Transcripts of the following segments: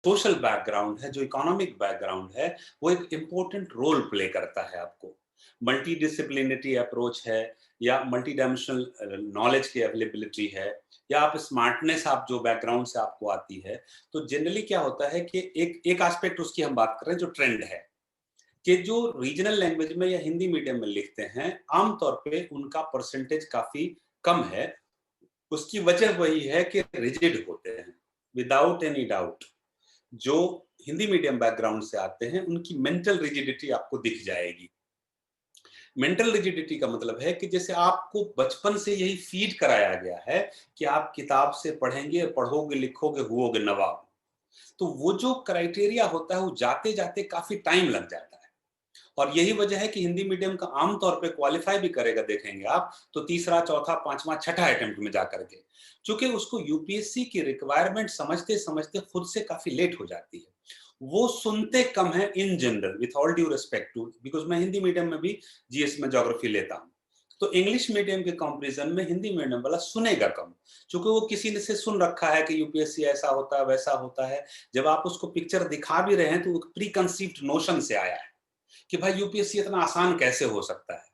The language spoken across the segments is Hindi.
सोशल बैकग्राउंड है, जो इकोनॉमिक बैकग्राउंड है, वो एक इम्पोर्टेंट रोल प्ले करता है आपको। मल्टी डिसिप्लिनिटी अप्रोच है, या मल्टी डायमेंशनल नॉलेज की अवेलेबिलिटी है, या आप स्मार्टनेस, आप जो बैकग्राउंड से आपको आती है। तो जनरली क्या होता है कि एक एक एस्पेक्ट उसकी हम बात कर रहे हैं, जो ट्रेंड है कि जो रीजनल लैंग्वेज में या हिंदी मीडियम में लिखते हैं, आमतौर पे उनका परसेंटेज काफी कम है। उसकी वजह वही है कि रिजिड होते हैं, विदाउट एनी डाउट। जो हिंदी मीडियम बैकग्राउंड से आते हैं, उनकी मेंटल रिजिडिटी आपको दिख जाएगी। मेंटल रिजिडिटी का मतलब है कि जैसे आपको बचपन से यही फीड कराया गया है कि आप किताब से पढ़ेंगे, पढ़ोगे, लिखोगे, हुओगे नवाब। तो वो जो क्राइटेरिया होता है, वो जाते जाते काफी टाइम लग जाता है। और यही वजह है कि हिंदी मीडियम का आमतौर पे क्वालिफाई भी करेगा, देखेंगे आप, तो तीसरा, चौथा, पांचवा, छठा अटेम्प्ट में जाकर के, क्योंकि उसको यूपीएससी की रिक्वायरमेंट समझते समझते खुद से काफी लेट हो जाती है। वो सुनते कम है in general, with all due respect to, because मैं हिंदी मीडियम में भी जीएस में ज्योग्राफी लेता हूँ। तो इंग्लिश मीडियम के कंपैरिजन में हिंदी मीडियम वाला सुनेगा कम, क्योंकि वो किसी ने से सुन रखा है कि यूपीएससी ऐसा होता है, वैसा होता है। जब आप उसको पिक्चर दिखा भी रहे हैं, तो प्री कंसीव्ड नोशन से आया है कि भाई यूपीएससी इतना आसान कैसे हो सकता है,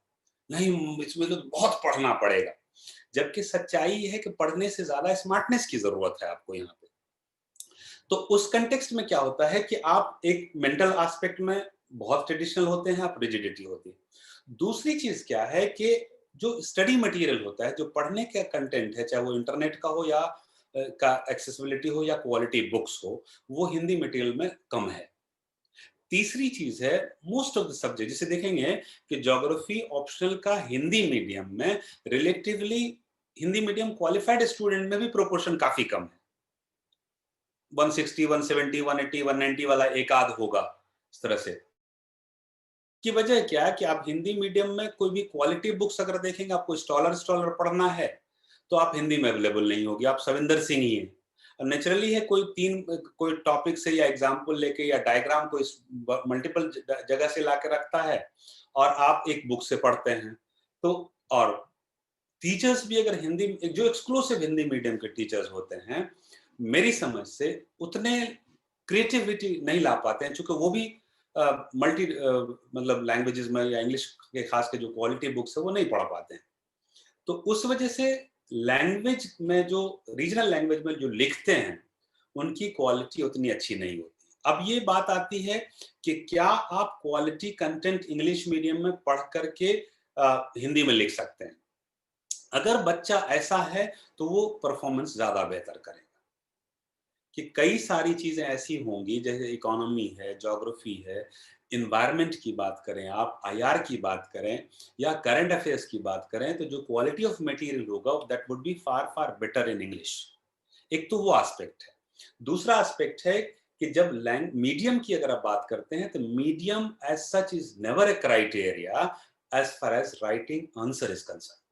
नहीं इसमें तो बहुत पढ़ना पड़ेगा। जबकि सच्चाई ये है कि पढ़ने से ज्यादा स्मार्टनेस की जरूरत है आपको यहाँ पे। तो उस कंटेक्स्ट में क्या होता है कि आप एक मेंटल एस्पेक्ट में बहुत ट्रेडिशनल होते हैं, आप रिजिडिटी होती है। दूसरी चीज क्या है कि जो स्टडी मटेरियल होता है, जो पढ़ने का कंटेंट है, चाहे वो इंटरनेट का हो या का एक्सेसिबिलिटी हो या क्वालिटी बुक्स हो, वो हिंदी मटेरियल में कम है। तीसरी चीज है, मोस्ट ऑफ द सब्जेक्ट जिसे देखेंगे कि ज्योग्राफी ऑप्शनल का हिंदी मीडियम में relatively, Hindi medium qualified student में भी प्रोपोर्शन काफी कम है। 160, 170, 180, 190 वाला एक आध होगा इस तरह से। की वजह क्या है कि आप हिंदी मीडियम में कोई भी क्वालिटी बुक्स अगर देखेंगे, आपको स्टॉलर स्टॉलर पढ़ना है, तो आप हिंदी में अवेलेबल नहीं होगी, आप सविंदर सिंह ही है। नेचुरली है, कोई टॉपिक से या एग्जाम्पल लेके या डायग्राम को मल्टीपल जगह से लाके रखता है, और आप एक बुक से पढ़ते हैं। तो और टीचर्स भी अगर हिंदी, जो एक्सक्लूसिव हिंदी मीडियम के टीचर्स होते हैं, मेरी समझ से उतने क्रिएटिविटी नहीं ला पाते हैं, क्योंकि वो भी मल्टी मतलब लैंग्वेजेस में या इंग्लिश के खास के जो क्वालिटी बुक्स है, वो नहीं पढ़ पाते हैं। तो उस वजह से लैंग्वेज में, जो रीजनल लैंग्वेज में जो लिखते हैं, उनकी क्वालिटी उतनी अच्छी नहीं होती। अब ये बात आती है कि क्या आप क्वालिटी कंटेंट इंग्लिश मीडियम में पढ़ करके हिंदी में लिख सकते हैं? अगर बच्चा ऐसा है, तो वो परफॉर्मेंस ज्यादा बेहतर करेगा। कि कई सारी चीजें ऐसी होंगी, जैसे इकोनॉमी है, ज्योग्राफी है, इन्वायरमेंट की बात करें, आप आईआर की बात करें, या करंट अफेयर्स की बात करें, तो जो क्वालिटी ऑफ मटेरियल होगा, that would be far far better in English. एक तो वो एस्पेक्ट है। दूसरा एस्पेक्ट है कि जब मीडियम की अगर आप बात करते हैं, तो medium as such is never a criteria as far as writing answer is concern.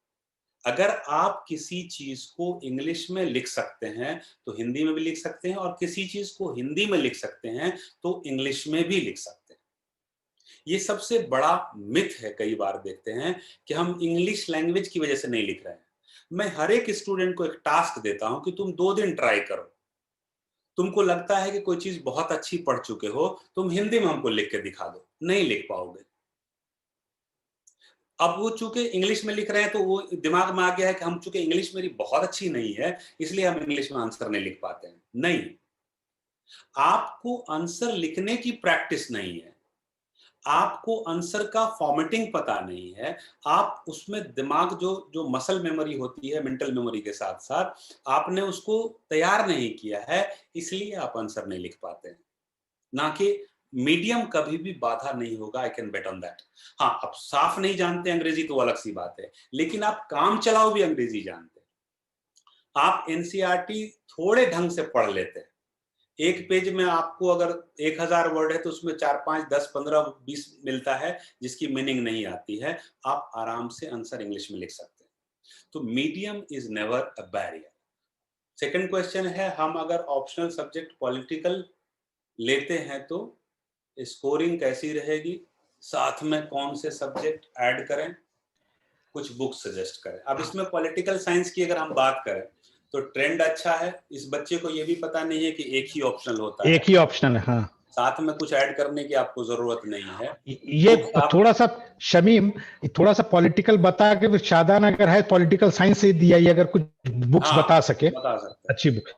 अगर आप किसी चीज को इंग्लिश में लिख सकते हैं, तो हिंदी में भी लिख सकते हैं, और किसी चीज को हिंदी में लिख सकते हैं, तो इंग्लिश में भी लिख सकते हैं। ये सबसे बड़ा मिथ है, कई बार देखते हैं कि हम इंग्लिश लैंग्वेज की वजह से नहीं लिख रहे हैं। मैं हर एक स्टूडेंट को एक टास्क देता हूं कि तुम 2 दिन ट्राई करो। तुमको लगता है कि कोई चीज बहुत अच्छी पढ़ चुके हो, तुम हिंदी में हमको लिख के दिखा दो, नहीं लिख पाओगे। अब वो चूंकि इंग्लिश में लिख रहे हैं, तो वो दिमाग में आ गया है कि हम चूंकि इंग्लिश मेरी बहुत अच्छी नहीं है, इसलिए हम इंग्लिश में आंसर नहीं लिख पाते हैं। नहीं, आपको आंसर लिखने की प्रैक्टिस नहीं है, आपको आंसर का फॉर्मेटिंग पता नहीं है, आप उसमें दिमाग, जो जो मसल मेमोरी होती है, मेंटल मेमोरी के साथ साथ आपने उसको तैयार नहीं किया है, इसलिए आप आंसर नहीं लिख पाते हैं। ना कि मीडियम कभी भी बाधा नहीं होगा, I can bet on that. हाँ, आप साफ नहीं जानते अंग्रेजी तो अलग सी बात है, लेकिन आप काम चलाओ भी अंग्रेजी जानते हैं। आप एनसीईआरटी थोड़े ढंग से पढ़ लेते हैं, एक पेज में आपको अगर 1000 वर्ड है, तो उसमें 4 5 10 15 20 मिलता है जिसकी मीनिंग नहीं आती है, आप आराम से आंसर इंग्लिश में लिख सकते हैं। तो medium is never a barrier. Second question है, हम अगर ऑप्शनल सब्जेक्ट पॉलिटिकल लेते हैं, तो स्कोरिंग कैसी रहेगी, साथ में कौन से सब्जेक्ट ऐड करें, कुछ बुक सजेस्ट करें। अब इसमें पॉलिटिकल साइंस की अगर हम बात करें, तो ट्रेंड अच्छा है, इस बच्चे को ये भी पता नहीं है कि एक ही ऑप्शनल होता है, एक ही ऑप्शनल है, हाँ, साथ में कुछ ऐड करने की आपको जरूरत नहीं है। ये थोड़ा सा शमीम, थोड़ा सा पॉलिटिकल बता के, फिर शादान अगर है पॉलिटिकल साइंस से दिया, ये अगर कुछ बुक्स हाँ, बता सके, बता सकते अच्छी बुक।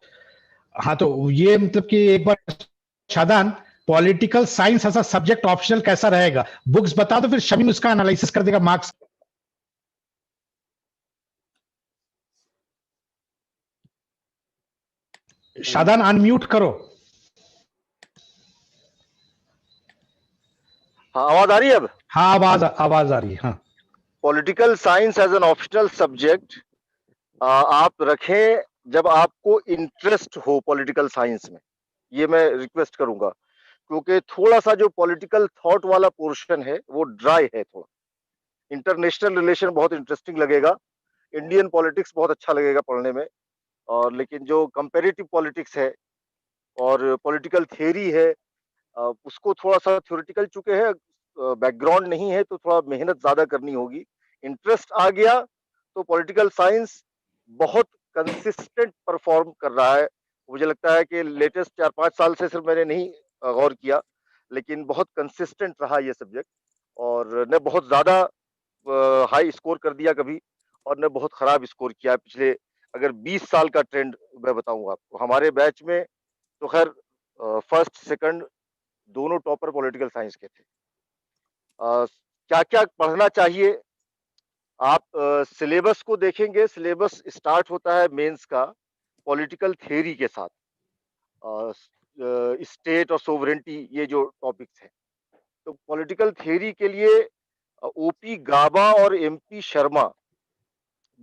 हाँ, तो ये मतलब कि एक बार शादान, पॉलिटिकल साइंस ऐसा सब्जेक्ट ऑप्शनल कैसा रहेगा, बुक्स बता दो, फिर शमीम उसका एनालिसिस कर देगा मार्क्स। शादान अनम्यूट करो। हाँ, आवाज आ रही है अब? हाँ, आवाज आ रही है, हाँ। Political science as an optional subject आप रखें जब आपको इंटरेस्ट हो पॉलिटिकल साइंस में, ये मैं रिक्वेस्ट करूंगा, क्योंकि थोड़ा सा जो पॉलिटिकल थॉट वाला पोर्शन है वो ड्राई है थोड़ा। इंटरनेशनल रिलेशन बहुत इंटरेस्टिंग लगेगा, इंडियन पॉलिटिक्स बहुत अच्छा लगेगा पढ़ने में, और लेकिन जो कंपेरेटिव पॉलिटिक्स है और पॉलिटिकल थियरी है उसको थोड़ा सा थ्योरेटिकल चुके हैं, बैकग्राउंड नहीं है, तो थोड़ा मेहनत ज्यादा करनी होगी। इंटरेस्ट आ गया तो पॉलिटिकल साइंस बहुत कंसिस्टेंट परफॉर्म कर रहा है। मुझे लगता है कि लेटेस्ट 4-5 साल से सिर्फ मैंने नहीं गौर किया, लेकिन बहुत कंसिस्टेंट रहा ये सब्जेक्ट, और ने बहुत ज्यादा हाई स्कोर कर दिया कभी, और ने बहुत खराब स्कोर किया पिछले अगर 20 साल का ट्रेंड मैं बताऊं आपको। हमारे बैच में तो खैर फर्स्ट सेकंड दोनों टॉपर पॉलिटिकल साइंस के थे। क्या क्या पढ़ना चाहिए, आप सिलेबस को देखेंगे, सिलेबस स्टार्ट होता है मेंस का पॉलिटिकल थ्योरी के साथ, स्टेट और सोवरेंटी, ये जो टॉपिक्स हैं। तो पॉलिटिकल थ्योरी के लिए ओपी गाबा और एमपी शर्मा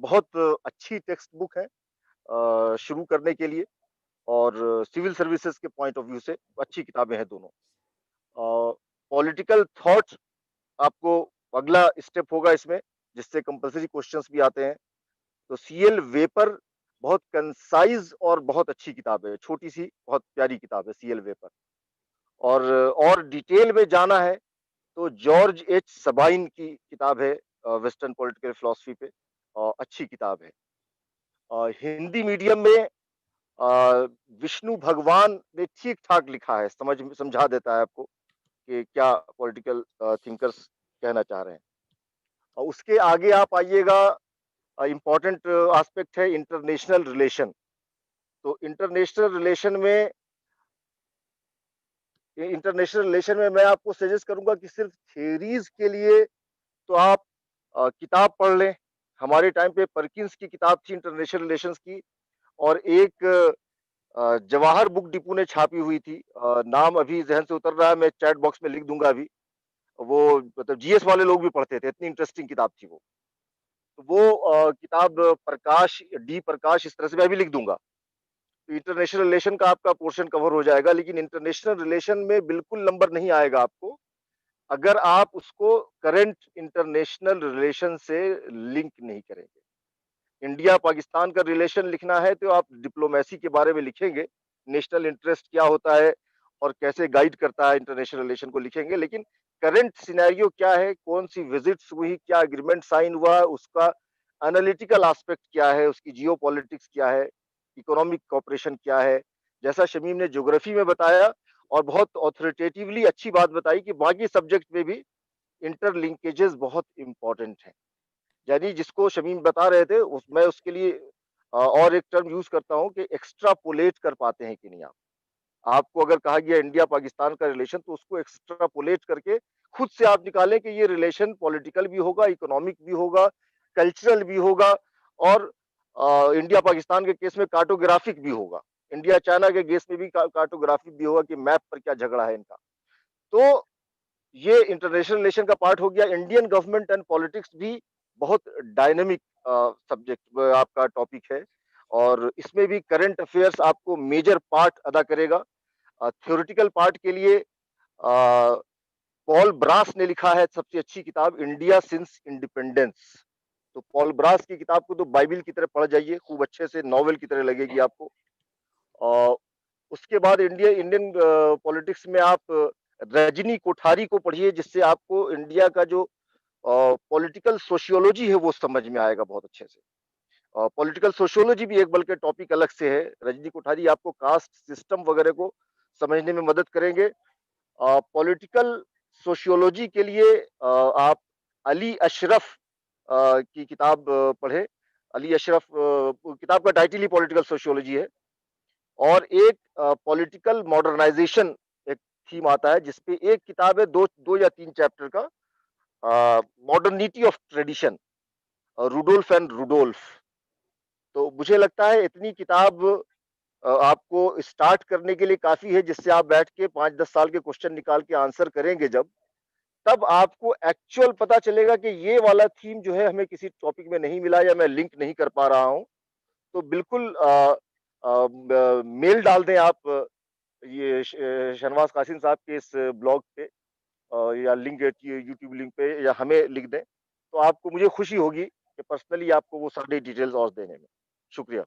बहुत अच्छी टेक्स्ट बुक है शुरू करने के लिए, और सिविल सर्विसेज के पॉइंट ऑफ व्यू से अच्छी किताबें हैं दोनों। पॉलिटिकल थॉट आपको अगला स्टेप होगा इसमें, जिससे कंपलसरी क्वेश्चंस भी आते हैं। तो सीएल वेपर बहुत कंसाइज और बहुत अच्छी किताब है, छोटी सी बहुत प्यारी किताब है सीएल वेपर। और डिटेल में जाना है तो जॉर्ज एच सबाइन की किताब है वेस्टर्न पॉलिटिकल फिलॉसफी पे, अच्छी किताब है। हिंदी मीडियम में विष्णु भगवान ने ठीक ठाक लिखा है, समझा देता है आपको कि क्या पॉलिटिकल थिंकर्स कहना चाह रहे हैं। और उसके आगे आप आइएगा, इम्पोर्टेंट एस्पेक्ट है इंटरनेशनल रिलेशन। तो इंटरनेशनल रिलेशन में मैं आपको सजेस्ट करूंगा कि सिर्फ थियरीज के लिए तो आप किताब पढ़ लें। हमारे टाइम पे परकिंस की किताब थी इंटरनेशनल रिलेशंस की, और एक जवाहर बुक डिपो ने छापी हुई थी, नाम अभी जहन से उतर रहा है, मैं चैट बॉक्स में लिख दूंगा अभी। वो मतलब जीएस वाले लोग भी पढ़ते थे, इतनी इंटरेस्टिंग किताब थी वो। तो वो किताब प्रकाश डी प्रकाश, इस तरह से मैं भी लिख दूंगा। तो इंटरनेशनल रिलेशन का आपका पोर्शन कवर हो जाएगा, लेकिन इंटरनेशनल रिलेशन में बिल्कुल नंबर नहीं आएगा आपको अगर आप उसको करंट इंटरनेशनल रिलेशन से लिंक नहीं करेंगे। इंडिया पाकिस्तान का रिलेशन लिखना है तो आप डिप्लोमेसी के बारे में लिखेंगे, नेशनल इंटरेस्ट क्या होता है और कैसे गाइड करता है इंटरनेशनल रिलेशन को लिखेंगे, लेकिन करंट सिनेरियो क्या है, कौन सी विजिट्स हुई, क्या एग्रीमेंट साइन हुआ, उसका एनालिटिकल एस्पेक्ट क्या है, उसकी जियोपॉलिटिक्स क्या है, इकोनॉमिक कॉपरेशन क्या है, जैसा शमीम ने ज्योग्राफी में बताया, और बहुत ऑथोरिटेटिवली अच्छी बात बताई कि बाकी सब्जेक्ट में भी इंटरलिंकेजेस बहुत इंपॉर्टेंट हैं। यानी जिसको शमीम बता रहे थे मैं उसके लिए और एक टर्म यूज करता हूं कि एक्स्ट्रापोलेट कर पाते हैं कि नहीं आप। आपको अगर कहा गया इंडिया पाकिस्तान का रिलेशन, तो उसको एक्स्ट्रापोलेट करके खुद से आप निकालें कि ये रिलेशन पॉलिटिकल भी होगा, इकोनॉमिक भी होगा, कल्चरल भी होगा, और इंडिया पाकिस्तान के केस में कार्टोग्राफिक भी होगा, इंडिया चाइना के केस में भी कार्टोग्राफिक भी होगा कि मैप पर क्या झगड़ा है इनका। तो ये इंटरनेशनल रिलेशन का पार्ट हो गया। इंडियन गवर्नमेंट एंड पॉलिटिक्स भी बहुत डायनेमिक सब्जेक्ट आपका टॉपिक है, और इसमें भी करंट अफेयर्स आपको मेजर पार्ट अदा करेगा। थ्योरेटिकल पार्ट के लिए पॉल ब्रास ने लिखा है सबसे अच्छी किताब, इंडिया सिंस इंडिपेंडेंस। तो पॉल ब्रास की किताब को तो बाइबिल की तरह पढ़ जाइए, खूब अच्छे से नॉवेल की तरह लगेगी आपको। और उसके बाद इंडियन पॉलिटिक्स में आप रजनी कोठारी को पढ़िए, जिससे आपको इंडिया का जो पॉलिटिकल सोशियोलॉजी है वो समझ में आएगा बहुत अच्छे से। पॉलिटिकल सोशियोलॉजी भी एक बल्कि टॉपिक अलग से है। रजनी कोठारी आपको कास्ट सिस्टम वगैरह को समझने में मदद करेंगे। पॉलिटिकल सोशियोलॉजी के लिए आप अली अशरफ की किताब पढ़ें। अली अशरफ किताब का टाइटल ही पॉलिटिकल सोशियोलॉजी है। और एक पॉलिटिकल मॉडर्नाइजेशन एक थीम आता है, जिसपे एक किताब है, दो या 3 चैप्टर का, modernity of tradition, Rudolph and Rudolph. तो मुझे लगता है इतनी किताब आपको स्टार्ट करने के लिए काफ़ी है, जिससे आप बैठ के 5-10 साल के क्वेश्चन निकाल के आंसर करेंगे जब, तब आपको एक्चुअल पता चलेगा कि ये वाला थीम जो है हमें किसी टॉपिक में नहीं मिला या मैं लिंक नहीं कर पा रहा हूँ। तो बिल्कुल मेल डाल दें आप ये शहनवाज कासिम साहब के इस ब्लॉग पे, या लिंक यूट्यूब लिंक पे, या हमें लिख दें, तो आपको मुझे खुशी होगी कि पर्सनली आपको वो सारी डिटेल्स और देने में। शुक्रिया।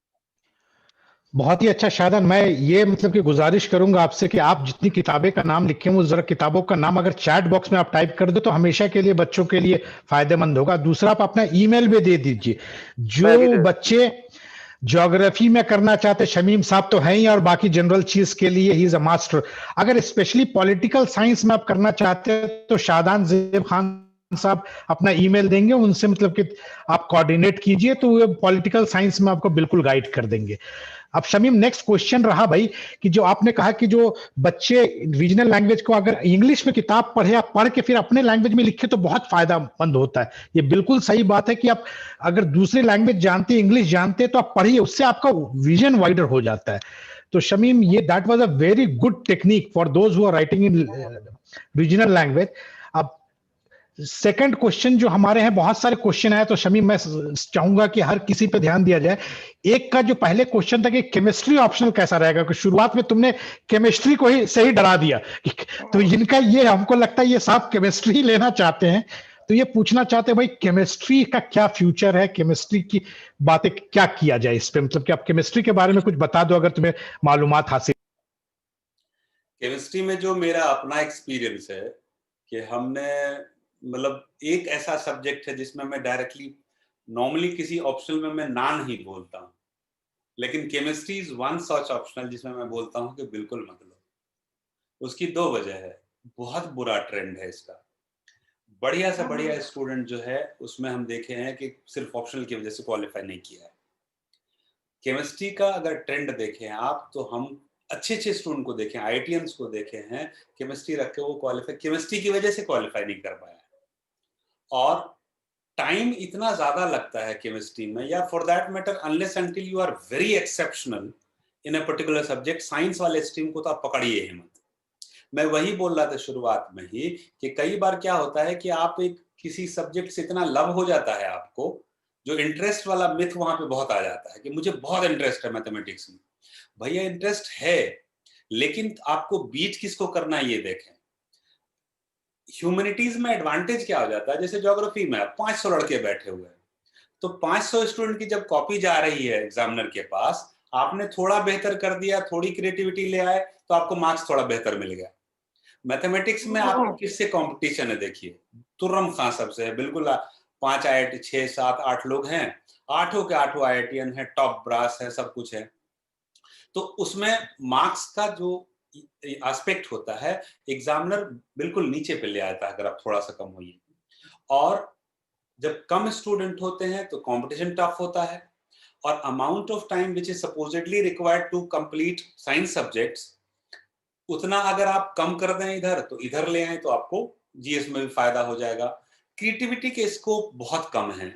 बहुत ही अच्छा शादान, मैं ये मतलब कि गुजारिश करूंगा आपसे कि आप जितनी किताबें का नाम लिखे वो जरा किताबों का नाम अगर चैट बॉक्स में आप टाइप कर दो तो हमेशा के लिए बच्चों के लिए फायदेमंद होगा। दूसरा, आप अपना ईमेल भी दे दीजिए। मैं अभी जो बच्चे ज्योग्राफी में करना चाहते, शमीम साहब तो हैं ही, और बाकी जनरल चीज के लिए ही इज अ मास्टर। अगर स्पेशली पॉलिटिकल साइंस में आप करना चाहते हैं तो शादान ज़ेब खान साहब अपना ईमेल देंगे, उनसे मतलब कि आप कोऑर्डिनेट कीजिए तो वो पॉलिटिकल साइंस में आपको बिल्कुल गाइड कर देंगे। अब शमीम, नेक्स्ट क्वेश्चन रहा भाई कि जो आपने कहा कि जो बच्चे रीजनल लैंग्वेज को अगर इंग्लिश में किताब पढ़े, आप पढ़ के फिर अपने लैंग्वेज में लिखे तो बहुत फायदामंद होता है। ये बिल्कुल सही बात है कि आप अगर दूसरी लैंग्वेज जानते, इंग्लिश जानते, तो आप पढ़िए, उससे आपका विजन वाइडर हो जाता है। तो शमीम, ये that was a very good technique for those who are writing in regional language. अब सेकंड क्वेश्चन जो हमारे हैं, बहुत सारे क्वेश्चन आए, तो शमीम मैं चाहूंगा कि हर किसी पे ध्यान दिया जाए। एक का जो पहले क्वेश्चन था कि केमिस्ट्री ऑप्शनल कैसा रहेगा, कि शुरुआत में तुमने केमिस्ट्री को ही सही डरा दिया, तो इनका ये हमको लगता है ये साफ केमिस्ट्री लेना चाहते हैं। तो ये पूछना चाहते हैं भाई केमिस्ट्री का क्या फ्यूचर है, केमिस्ट्री की बातें क्या किया जाए इस पे, मतलब कि आप केमिस्ट्री के बारे में कुछ बता दो अगर तुम्हें मालूमात हासिल। केमिस्ट्री में जो मेरा अपना एक्सपीरियंस है कि हमने मतलब एक ऐसा सब्जेक्ट है जिसमें मैं डायरेक्टली नॉर्मली किसी ऑप्शनल में मैं ना नहीं बोलता हूँ, लेकिन chemistry is one such optional जिसमें मैं बोलता हूँ कि बिल्कुल मत लो। उसकी 2 वजह है। बहुत बुरा ट्रेंड है इसका। बढ़िया से बढ़िया स्टूडेंट जो है उसमें हम देखे हैं कि सिर्फ ऑप्शनल की वजह से क्वालिफाई नहीं किया है। केमिस्ट्री का अगर ट्रेंड देखें आप, तो हम अच्छे स्टूडेंट को देखें, आईआईटीएंस को देखे हैं, केमिस्ट्री रख के वो क्वालिफाई केमिस्ट्री की वजह से क्वालिफाई नहीं कर पाया। और टाइम इतना ज्यादा लगता है केमिस्ट्री में, या for that matter unless until you are very exceptional in a particular subject. Science वाले स्ट्रीम को तो आप पकड़िए ही मत। मैं वही बोल रहा था शुरुआत में ही कि कई बार क्या होता है कि आप एक किसी सब्जेक्ट से इतना लव हो जाता है आपको, जो इंटरेस्ट वाला मिथ वहां पे बहुत आ जाता है कि मुझे बहुत इंटरेस्ट है मैथमेटिक्स में। भैया इंटरेस्ट है, लेकिन आपको बीट किसको करना है ये देखें। ह्यूमैनिटीज में एडवांटेज क्या हो जाता है, जैसे ज्योग्राफी में 500 लड़के बैठे हुए हैं, तो 500 स्टूडेंट की जब कॉपी जा रही है एग्जामिनर के पास, आपने थोड़ा बेहतर कर दिया, थोड़ी क्रिएटिविटी ले आए, तो आपको मार्क्स थोड़ा बेहतर मिल गया। मैथमेटिक्स में आपको किससे कंपटीशन है, देखिए तुर्रम खां सबसे है, बिल्कुल 5 IIT 6 7 8 लोग हैं, 8 के 8 IITian है, टॉप ब्रास है, सब कुछ है। तो उसमें मार्क्स का जो एस्पेक्ट होता है, एग्जामिनर बिल्कुल नीचे पे ले आता है अगर आप थोड़ा सा कम होइए। और जब कम स्टूडेंट होते हैं तो कंपटीशन टफ होता है, और amount of time which is supposedly required to complete science subjects, उतना अगर आप कम कर दें इधर तो इधर ले आए तो आपको जीएस में भी फायदा हो जाएगा। क्रिएटिविटी के स्कोप बहुत कम है,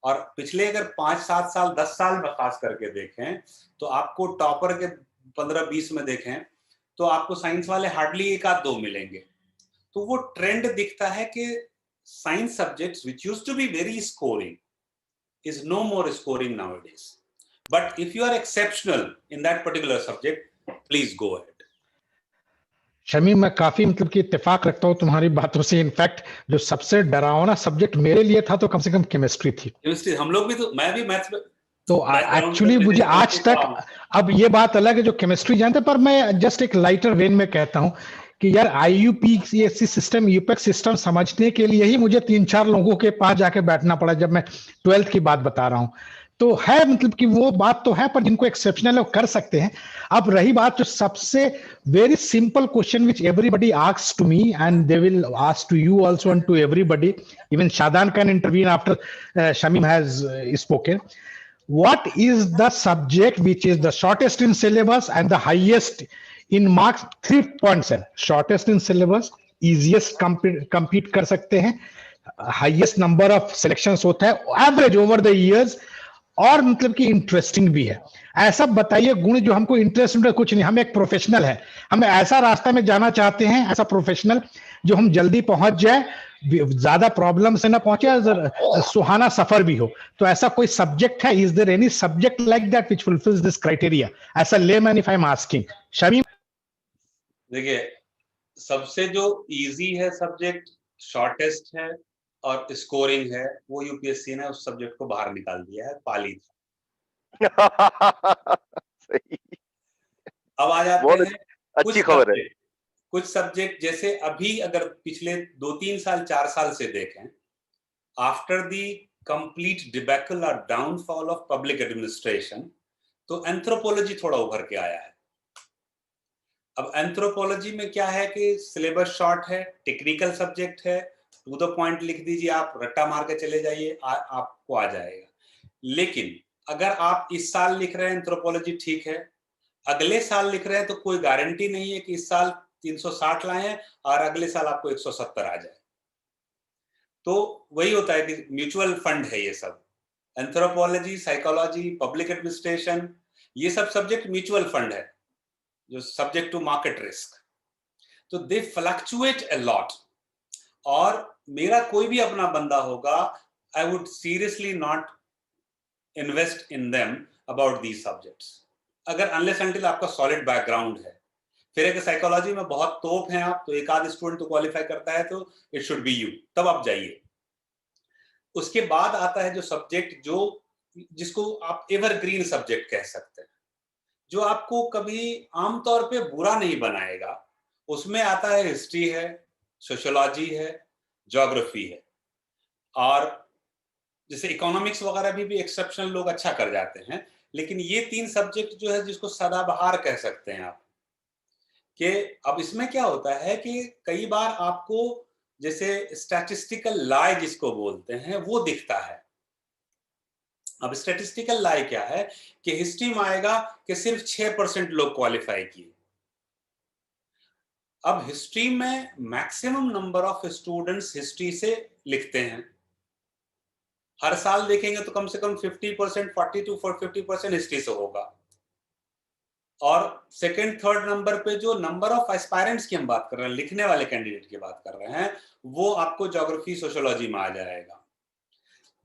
और पिछले अगर 5-7 साल 10 साल में खास करके देखें तो आपको टॉपर के 15-20 में देखें तो आपको साइंस वाले हार्डली 1 आध 2 मिलेंगे। तो वो ट्रेंड दिखता है कि science subjects which used to be very scoring is no more scoring nowadays. But if you are exceptional in that particular subject, please go ahead. Shamim, मैं काफी मतलब कि इत्तेफाक रखता हूँ तुम्हारी बातों से। इनफैक्ट जो सबसे डरावना सब्जेक्ट मेरे लिए था तो कम से कम केमिस्ट्री थी। केमिस्ट्री हम लोग भी, तो मैं भी मैथ्स में तो एक्चुअली मुझे आज तक, अब ये बात अलग है जो केमिस्ट्री जानते, पर मैं जस्ट एक लाइटर वेन में कहता हूँ कि यार IUPAC सिस्टम, यूपैक्स सिस्टम समझने के लिए ही मुझे 3-4 लोगों के पास जाके बैठना पड़ा, जब मैं 12th की बात बता रहा हूँ। तो है, मतलब कि वो बात तो है, पर जिनको एक्सेप्शनल है वो कर सकते हैं। अब रही बात जो सबसे very simple question which everybody asks to me and they will ask to you also and to everybody, even Shadan can intervene after Shamim has spoken. What is the subject which is the shortest in syllabus and the highest in marks? 3 points है. Shortest in syllabus, easiest compete कर सकते हैं, highest number of selections होता है, average over the years, और मतलब कि इंटरेस्टिंग भी है. ऐसा बताइए गुण जो हमको इंटरेस्ट, कुछ नहीं, हम एक प्रोफेशनल है, हम ऐसा रास्ता में जाना चाहते हैं, ऐसा प्रोफेशनल जो हम जल्दी पहुंच जाए, ज्यादा प्रॉब्लम से ना पहुंचे, सुहाना सफर भी हो. तो ऐसा कोई सब्जेक्ट है? Is there any subject like that which fulfils this criteria as a layman if I am asking? Shamim, देखिए, सबसे जो इजी है सब्जेक्ट, शॉर्टेस्ट है और स्कोरिंग है, वो यूपीएससी ने उस सब्जेक्ट को बाहर निकाल दिया है, पाली. सही, अब आ जाते बहुत हैं अच्छी खबर है. कुछ सब्जेक्ट जैसे अभी अगर पिछले 2-3 साल 4 साल से देखें, आफ्टर द कंप्लीट डिबैकल और डाउनफॉल ऑफ पब्लिक एडमिनिस्ट्रेशन, तो एंथ्रोपोलॉजी थोड़ा उभर के आया है. अब एंथ्रोपोलॉजी में क्या है कि सिलेबस शॉर्ट है, टेक्निकल सब्जेक्ट है, टू द पॉइंट लिख दीजिए, आप रट्टा मार के चले जाइए, आपको आ जाएगा. लेकिन अगर आप इस साल लिख रहे हैं एंथ्रोपोलॉजी, ठीक है, अगले साल लिख रहे हैं तो कोई गारंटी नहीं है कि इस साल 360 लाए हैं और अगले साल आपको 170 आ जाए. तो वही होता है कि म्यूचुअल फंड है ये सब, एंथ्रोपोलॉजी, साइकोलॉजी, पब्लिक एडमिनिस्ट्रेशन, ये सब सब्जेक्ट म्यूचुअल फंड है जो सब्जेक्ट टू मार्केट रिस्क. तो दे फ्लक्चुएट अ लॉट. और मेरा कोई भी अपना बंदा होगा, I would seriously not invest in them about these subjects, अगर अनलेस अनटिल आपका सॉलिड बैकग्राउंड है. फिर एक साइकोलॉजी में बहुत तोप हैं आप, तो एक आध स्टूडेंट तो क्वालिफाई करता है, तो इट शुड बी यू, तब आप जाइए. उसके बाद आता है जो सब्जेक्ट जो जिसको आप एवरग्रीन सब्जेक्ट कह सकते हैं, जो आपको कभी आमतौर पे बुरा नहीं बनाएगा. उसमें आता है हिस्ट्री है, सोशियोलॉजी है, ज्योग्राफी है, और जैसे इकोनॉमिक्स वगैरह भी एक्सेप्शनल लोग अच्छा कर जाते हैं. लेकिन ये 3 सब्जेक्ट जो है जिसको सदाबहार कह सकते हैं आप, कि अब इसमें क्या होता है कि कई बार आपको जैसे स्टैटिस्टिकल लाई जिसको बोलते हैं वो दिखता है. अब स्टैटिस्टिकल लाई क्या है कि हिस्ट्री में आएगा कि सिर्फ 6% लोग क्वालिफाई किए. अब हिस्ट्री में maximum number of students history से लिखते हैं. हर साल देखेंगे तो कम से कम 50%, 40 to 50% हिस्ट्री से होगा. और सेकंड थर्ड नंबर पे जो नंबर ऑफ एस्पायरेंट्स की हम बात कर रहे हैं, लिखने वाले कैंडिडेट की बात कर रहे हैं, वो आपको ज्योग्राफी, सोशियोलॉजी में आ जाएगा.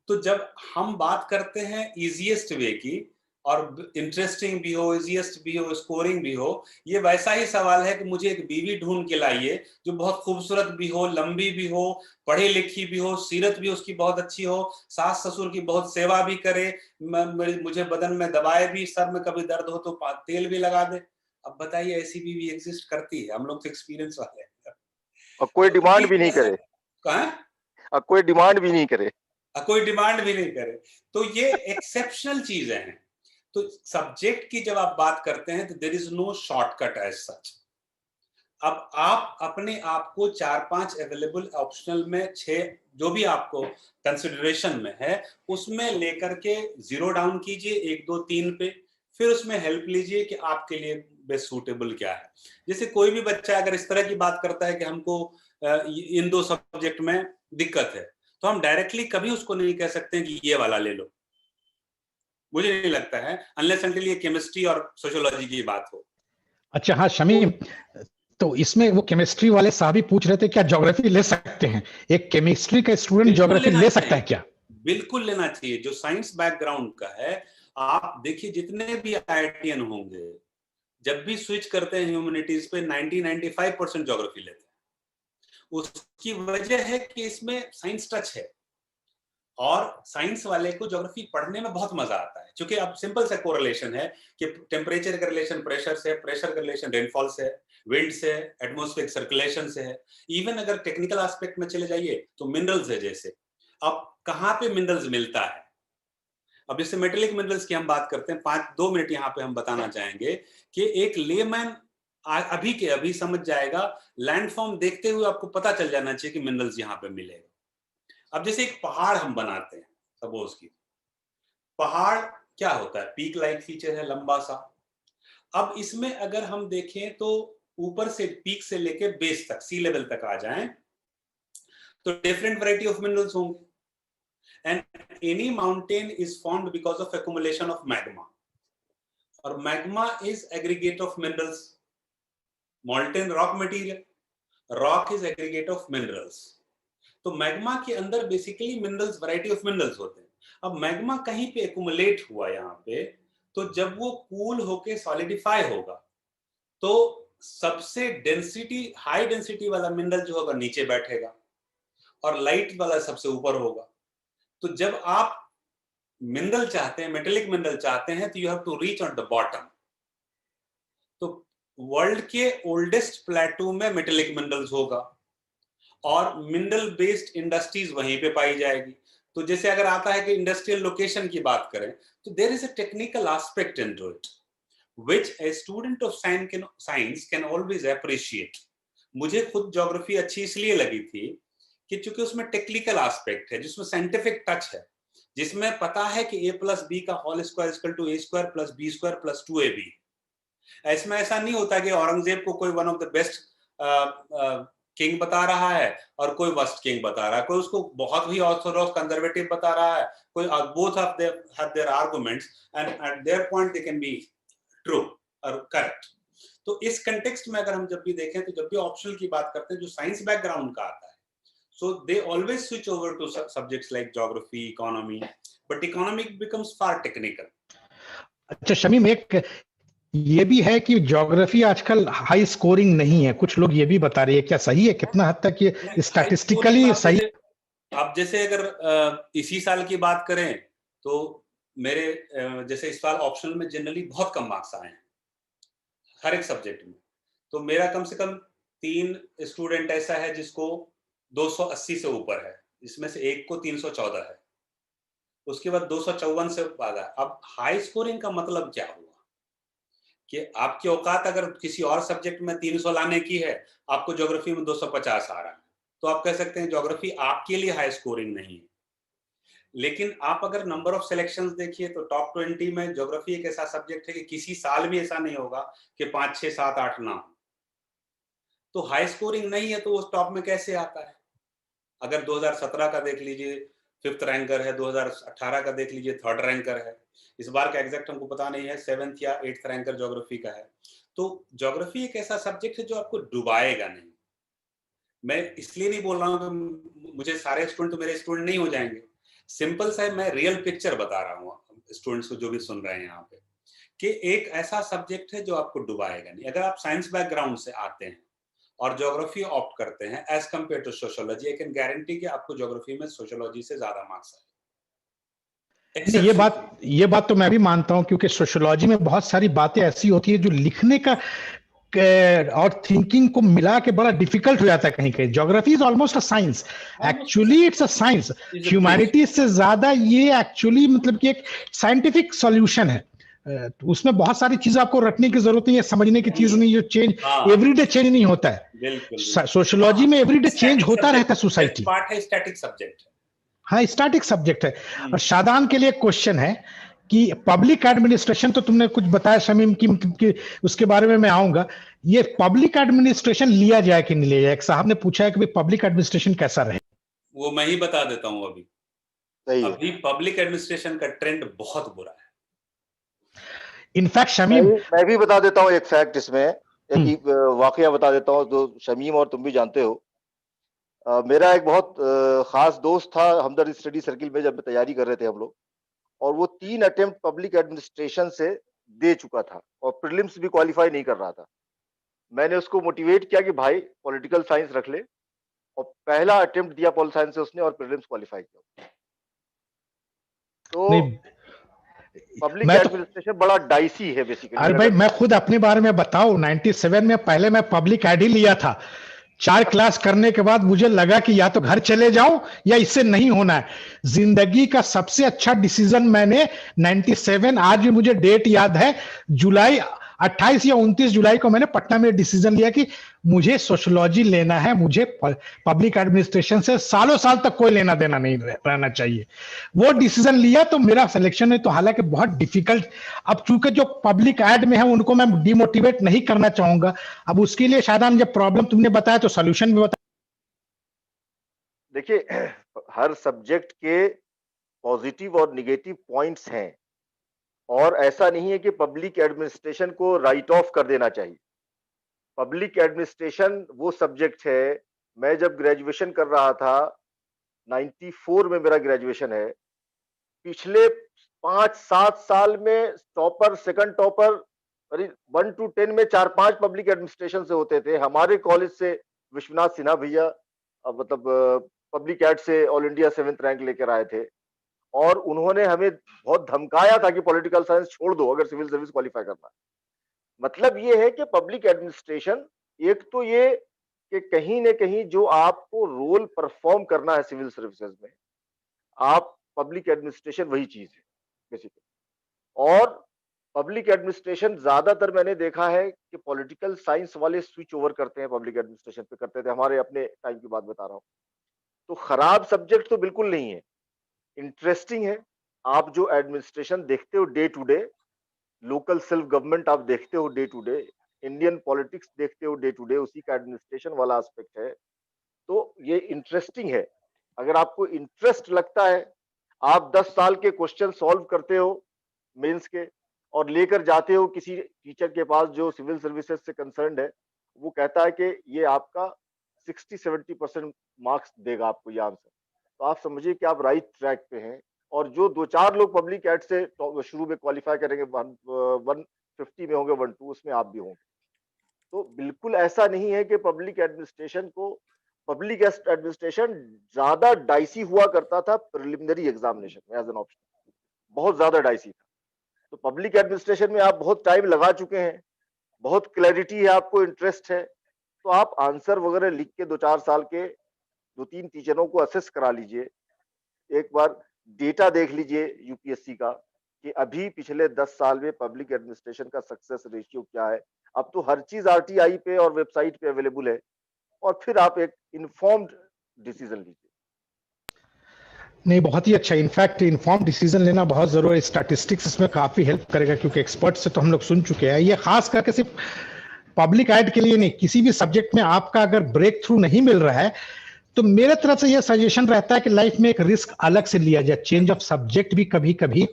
तो जब हम बात करते हैं इजीएस्ट वे की, और इंटरेस्टिंग भी हो, इजीएस्ट भी हो, स्कोरिंग भी हो, ये वैसा ही सवाल है कि मुझे एक बीवी ढूंढ के लाइए जो बहुत खूबसूरत भी हो, लंबी भी हो, पढ़ी लिखी भी हो, सीरत भी उसकी बहुत अच्छी हो, सास ससुर की बहुत सेवा भी करे, मुझे बदन में दबाए भी, सर में कभी दर्द हो तो तेल भी लगा दे. अब बताइए, ऐसी बीवी एग्जिस्ट करती है? हम लोग तो एक्सपीरियंस वाले हैं. और कोई तो डिमांड भी नहीं करे. कहाँ कोई डिमांड भी नहीं करे. कोई डिमांड भी नहीं करे. तो ये एक्सेप्शनल चीजें हैं. तो सब्जेक्ट की जब आप बात करते हैं तो there is no shortcut as such. अब आप अपने आप को 4-5 अवेलेबल ऑप्शनल में 6 जो भी आपको कंसिडरेशन में है उसमें लेकर के जीरो डाउन कीजिए 1 2 3 पे. फिर उसमें हेल्प लीजिए कि आपके लिए बेस्ट सूटेबल क्या है. जैसे कोई भी बच्चा अगर इस तरह की बात करता है कि हमको इन 2 सब्जेक्ट में दिक्कत है, तो हम डायरेक्टली कभी उसको नहीं कह सकते कि ये वाला ले लो. मुझे नहीं लगता है, अनलेस अनटिल ये केमिस्ट्री और सोशियोलॉजी की बात हो. अच्छा, हाँ शमीम, तो इसमें वो केमिस्ट्री वाले साहब ही पूछ रहे थे क्या ज्योग्राफी ले सकते हैं? एक केमिस्ट्री का स्टूडेंट ज्योग्राफी ले सकता है क्या? बिल्कुल लेना चाहिए. जो साइंस बैकग्राउंड का है, आप देखिए जितने भी आईआईटीएन होंगे, जब भी स्विच करते हैं ह्यूमैनिटीज पे 90-95% ज्योग्राफी लेते हैं. उसकी वजह है कि इसमें साइंस टच है, और साइंस वाले को ज्योग्राफी पढ़ने में बहुत मजा आता है, क्योंकि अब सिंपल सा कोरिलेशन है कि टेम्परेचर का रिलेशन प्रेशर से, प्रेशर का रिलेशन रेनफॉल से, विंड से, एटमॉस्फेरिक सर्कुलेशन से है. इवन अगर टेक्निकल एस्पेक्ट में चले जाइए तो मिनरल्स है. जैसे अब कहाँ पे मिनरल्स मिलता है, अब जैसे मेटेलिक मिनरल्स की हम बात करते हैं, 2 मिनट यहाँ पे हम बताना चाहेंगे कि एक लेमैन अभी के अभी समझ जाएगा, लैंडफॉर्म देखते हुए आपको पता चल जाना चाहिए कि मिनरल्स यहाँ पे मिलेगा। अब जैसे एक पहाड़ हम बनाते हैं, सपोज की पहाड़ क्या होता है, पीक लाइक फीचर है लंबा सा। अब इसमें अगर हम देखें तो ऊपर से पीक से लेके बेस तक, सी लेवल तक आ जाएं, तो डिफरेंट वैरायटी ऑफ मिनरल्स होंगे। And any mountain is formed because of accumulation of magma. और magma is aggregate of minerals. Molten rock material. Rock is aggregate of minerals. तो मैग्मा के अंदर basically minerals, variety of minerals होते हैं। अब मैग्मा कहीं पे एक्यूमुलेट हुआ यहाँ पे, तो जब वो कूल होके सॉलिडिफाई होगा, तो सबसे डेंसिटी, हाई डेंसिटी वाला मिनरल जो होगा नीचे बैठेगा और लाइट वाला सबसे ऊपर होगा। तो जब आप मिनरल चाहते हैं, मेटेलिक मिनरल चाहते हैं, तो you have to reach on the bottom. तो वर्ल्ड के ओल्डेस्ट प्लेटू में मेटेलिक मिनरल्स होगा और मिनरल बेस्ड इंडस्ट्रीज वहीं पे पाई जाएगी। तो जैसे अगर आता है कि इंडस्ट्रियल लोकेशन की बात करें, तो there is a technical aspect into it which a student of science can always appreciate. मुझे खुद ज्योग्राफी अच्छी इसलिए लगी थी कि चूंकि उसमें टेक्निकल एस्पेक्ट है, जिसमें साइंटिफिक टच है, जिसमें पता है कि a प्लस बी का whole square equal to a square plus B square plus 2ab। इसमें ऐसा नहीं होता कि औरंगजेब को कोई one of the best king बता रहा है और कोई वर्स्ट किंग बता रहा है, कोई उसको बहुत ही ऑर्थोडॉक्स कंजर्वेटिव बता रहा है, कोई both of have their arguments and eight their point they can be true और करेक्ट। तो इस कंटेक्स्ट में अगर हम जब भी देखें, तो जब भी ऑप्शनल की बात करते हैं जो साइंस बैकग्राउंड का आता है, so they always switch over to subjects like geography, economy, but economic becomes far technical. अच्छा शमीम, एक ये भी है कि ज्योग्राफी आजकल हाई स्कोरिंग नहीं है, कुछ लोग ये भी बता रहे हैं, क्या सही है? कितना हद तक ये स्टैटिस्टिकली सही? आप जैसे अगर इसी साल की बात करें, तो मेरे जैसे इस साल ऑप्शनल में जनरली बहुत कम मार्क्स आए हैं हर एक सब्जेक्ट में। तो मेरा कम से कम 3 स्टूडेंट ऐसा है जिसको 280 से ऊपर है, इसमें से एक को 314 है, उसके बाद 254 से बाद है। अब हाई स्कोरिंग का मतलब क्या हुआ कि आपकी औकात अगर किसी और सब्जेक्ट में 300 लाने की है, आपको ज्योग्राफी में 250 आ रहा है, तो आप कह सकते हैं ज्योग्राफी आपके लिए हाई स्कोरिंग नहीं है। लेकिन आप अगर नंबर ऑफ सिलेक्शंस देखिए, तो टॉप 20 में ज्योग्राफी एक ऐसा सब्जेक्ट है कि किसी साल भी ऐसा नहीं होगा कि 5, 6, 7, 8 ना हो। तो हाई स्कोरिंग नहीं है तो वो टॉप में कैसे आता है? अगर 2017 का देख लीजिए 5th रैंकर है, 2018 का देख लीजिए 3rd रैंकर है, इस बार का एग्जैक्ट हमको पता नहीं है, 7th या 8th रैंकर ज्योग्राफी का है। तो ज्योग्राफी एक ऐसा सब्जेक्ट है जो आपको डुबाएगा नहीं। मैं इसलिए नहीं बोल रहा हूँ कि मुझे सारे स्टूडेंट तो मेरे स्टूडेंट नहीं हो जाएंगे, सिंपल सा है, मैं रियल पिक्चर बता रहा हूँ स्टूडेंट्स को जो भी सुन रहे हैं यहाँ पे, कि एक ऐसा सब्जेक्ट है जो आपको डुबाएगा नहीं। अगर आप साइंस बैकग्राउंड से आते हैं और ज्योग्राफी ऑप्ट करते हैं as compare to sociology, I can guarantee कि आपको ज्योग्राफी में सोशियोलॉजी से ज्यादा मार्क्स आए। ये बात तो मैं भी मानता हूं, क्योंकि सोशियोलॉजी में बहुत सारी बातें ऐसी होती है जो लिखने का और थिंकिंग को मिला के बड़ा डिफिकल्ट हो जाता है कहीं कहीं। Geography is almost a science, actually it's a science. Humanity से ज्यादा ये एक्चुअली मतलब कि एक साइंटिफिक सॉल्यूशन है। उसमें बहुत सारी चीजें आपको रटने की जरूरत नहीं है, समझने की चीज नहीं, जो चेंज एवरीडे चेंज नहीं होता है। सोशियोलॉजी में एवरीडे चेंज होता रहता है सोसाइटी। पार्ट है स्टैटिक सब्जेक्ट। हाँ, स्टैटिक सब्जेक्ट है। और शादान के लिए क्वेश्चन है कि पब्लिक एडमिनिस्ट्रेशन, तो तुमने कुछ बताया शमीम की उसके बारे में मैं आऊंगा। ये पब्लिक एडमिनिस्ट्रेशन लिया जाए कि नहीं लिया जाए? एक साहब ने पूछा है कि पब्लिक एडमिनिस्ट्रेशन कैसा रहे। वो मैं ही बता देता हूँ। अभी पब्लिक एडमिनिस्ट्रेशन का ट्रेंड बहुत बुरा है। इनफैक्ट शमीम, मैं भी बता देता हूँ एक फैक्ट, इसमें एक वाकया बता देता हूँ जो शमीम और तुम भी जानते हो। मेरा एक बहुत खास दोस्त था हमदर्द स्टडी सर्किल में, जब मैं तैयारी कर रहे थे हम लोग, और वो 3 अटेम्प्ट पब्लिक एडमिनिस्ट्रेशन से दे चुका था और प्रीलिम्स भी क्वालिफाई नहीं कर रहा था। मैंने उसको मोटिवेट किया कि भाई पॉलिटिकल साइंस रख ले, और पहला अटेम्प्ट दिया पॉलिटिकल साइंस से उसने और प्रीलिम्स क्वालिफाई किया। तो पब्लिक एडमिनिस्ट्रेशन बड़ा डाइसी है बेसिकली। अरे भाई, मैं खुद अपने बारे में बताऊं, 97 में पहले मैं पब्लिक एड ही लिया था, 4 क्लास करने के बाद मुझे लगा कि या तो घर चले जाऊं या इससे नहीं होना है। जिंदगी का सबसे अच्छा डिसीजन मैंने 97, आज भी मुझे डेट याद है, जुलाई 28 या 29 जुलाई को मैंने पटना में डिसीजन लिया कि मुझे सोशियोलॉजी लेना है, मुझे पब्लिक एडमिनिस्ट्रेशन से सालों साल तक कोई लेना देना नहीं रहना चाहिए। वो डिसीजन लिया तो मेरा सिलेक्शन है, तो हालांकि बहुत डिफिकल्ट, अब चूंकि जो पब्लिक एड में है उनको मैं डिमोटिवेट नहीं करना चाहूंगा। अब उसके लिए शायद जब प्रॉब्लम तुमने बताया तो सोल्यूशन भी बता। देखिए, हर सब्जेक्ट के पॉजिटिव और निगेटिव पॉइंट्स हैं, और ऐसा नहीं है कि पब्लिक एडमिनिस्ट्रेशन को राइट ऑफ कर देना चाहिए। पब्लिक एडमिनिस्ट्रेशन वो सब्जेक्ट है, मैं जब ग्रेजुएशन कर रहा था, 94 में मेरा ग्रेजुएशन है, पिछले 5-7 साल में टॉपर, सेकंड टॉपर, 1 to 10 में 4-5 पब्लिक एडमिनिस्ट्रेशन से होते थे। हमारे कॉलेज से विश्वनाथ सिन्हा भैया मतलब पब्लिक एड से ऑल इंडिया 7th रैंक लेकर आए थे, और उन्होंने हमें बहुत धमकाया था कि पॉलिटिकल साइंस छोड़ दो अगर सिविल सर्विस क्वालिफाई करना है। मतलब ये है कि पब्लिक एडमिनिस्ट्रेशन, एक तो ये कि कहीं न कहीं जो आपको रोल परफॉर्म करना है सिविल सर्विसेज में, आप पब्लिक एडमिनिस्ट्रेशन वही चीज है बेसिकली। और पब्लिक एडमिनिस्ट्रेशन ज्यादातर मैंने देखा है कि पॉलिटिकल साइंस वाले स्विच ओवर करते हैं, पब्लिक एडमिनिस्ट्रेशन पे करते थे, हमारे अपने टाइम की बात बता रहा हूँ। तो खराब सब्जेक्ट तो बिल्कुल नहीं है, इंटरेस्टिंग है। आप जो एडमिनिस्ट्रेशन देखते हो day to day, local self government आप देखते हो day to day, Indian politics देखते हो डे टू डे, उसी का एडमिनिस्ट्रेशन वाला एस्पेक्ट है। तो ये इंटरेस्टिंग है। अगर आपको इंटरेस्ट लगता है, आप 10 साल के क्वेश्चन सॉल्व करते हो मेंस के, और लेकर जाते हो किसी टीचर के पास जो सिविल सर्विसेज से कंसर्न्ड है, वो कहता है कि ये आपका 60-70% मार्क्स देगा आपको ये आंसर, तो आप समझिए कि आप राइट ट्रैक पे हैं। और जो 2-4 लोग पब्लिक एड से शुरू में क्वालिफाई करेंगे, 150 में होंगे, 1-2 उसमें आप भी होंगे। तो बिल्कुल ऐसा नहीं है कि पब्लिक एडमिनिस्ट्रेशन ज्यादा डाइसी हुआ करता था प्रिलिमिनरी एग्जामिनेशन में एज एन ऑप्शन, बहुत ज्यादा डाइसी था। तो पब्लिक एडमिनिस्ट्रेशन में आप बहुत टाइम लगा चुके हैं, बहुत क्लैरिटी है, आपको इंटरेस्ट है, तो आप आंसर वगैरह लिख के 2-4 साल के 2-3 टीचरों को असेस करा लीजिए, एक बार डेटा देख लीजिए यूपीएससी का कि अभी पिछले 10 साल में पब्लिक एडमिनिस्ट्रेशन का सक्सेस रेशियो क्या है। अब तो हर चीज आरटीआई पे और वेबसाइट पे अवेलेबल है, और फिर आप एक इन्फॉर्म्ड डिसीजन लीजिए। नहीं, बहुत ही अच्छा। इनफैक्ट इन्फॉर्म डिसीजन लेना बहुत जरूरी है। स्टैटिस्टिक्स इसमें काफी हेल्प करेगा, क्योंकि एक्सपर्ट से तो हम लोग सुन चुके हैं। ये खास करके सिर्फ पब्लिक एड के लिए नहीं, किसी भी सब्जेक्ट में आपका अगर ब्रेक थ्रू नहीं मिल रहा है, तो मेरे तरफ से यह सजेशन रहता है कि लाइफ में एक रिस्क अलग से लिया जाए। चेंज ऑफ सब्जेक्ट भी कभी कभी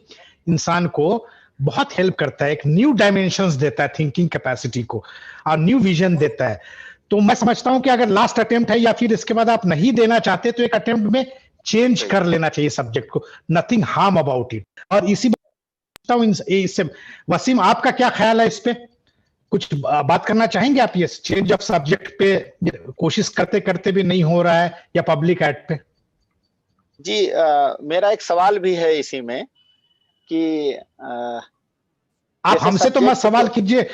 इंसान को बहुत हेल्प करता है, एक न्यू डायमेंशंस देता है थिंकिंग कैपेसिटी को, और न्यू विजन देता है। तो मैं समझता हूं कि अगर लास्ट अटेम्प्ट है या फिर इसके बाद आप नहीं देना चाहते, तो एक अटेम्प्ट में चेंज कर लेना चाहिए सब्जेक्ट को। Nothing harm about it. और इससे वसीम, आपका क्या ख्याल है इस पे? कुछ बात करना चाहेंगे आप ये चेंज ऑफ सब्जेक्ट पे, कोशिश करते करते भी नहीं हो रहा है, या पब्लिक एड पे? जी, मेरा एक सवाल भी है इसी में कि आप हमसे तो मत सवाल कीजिए,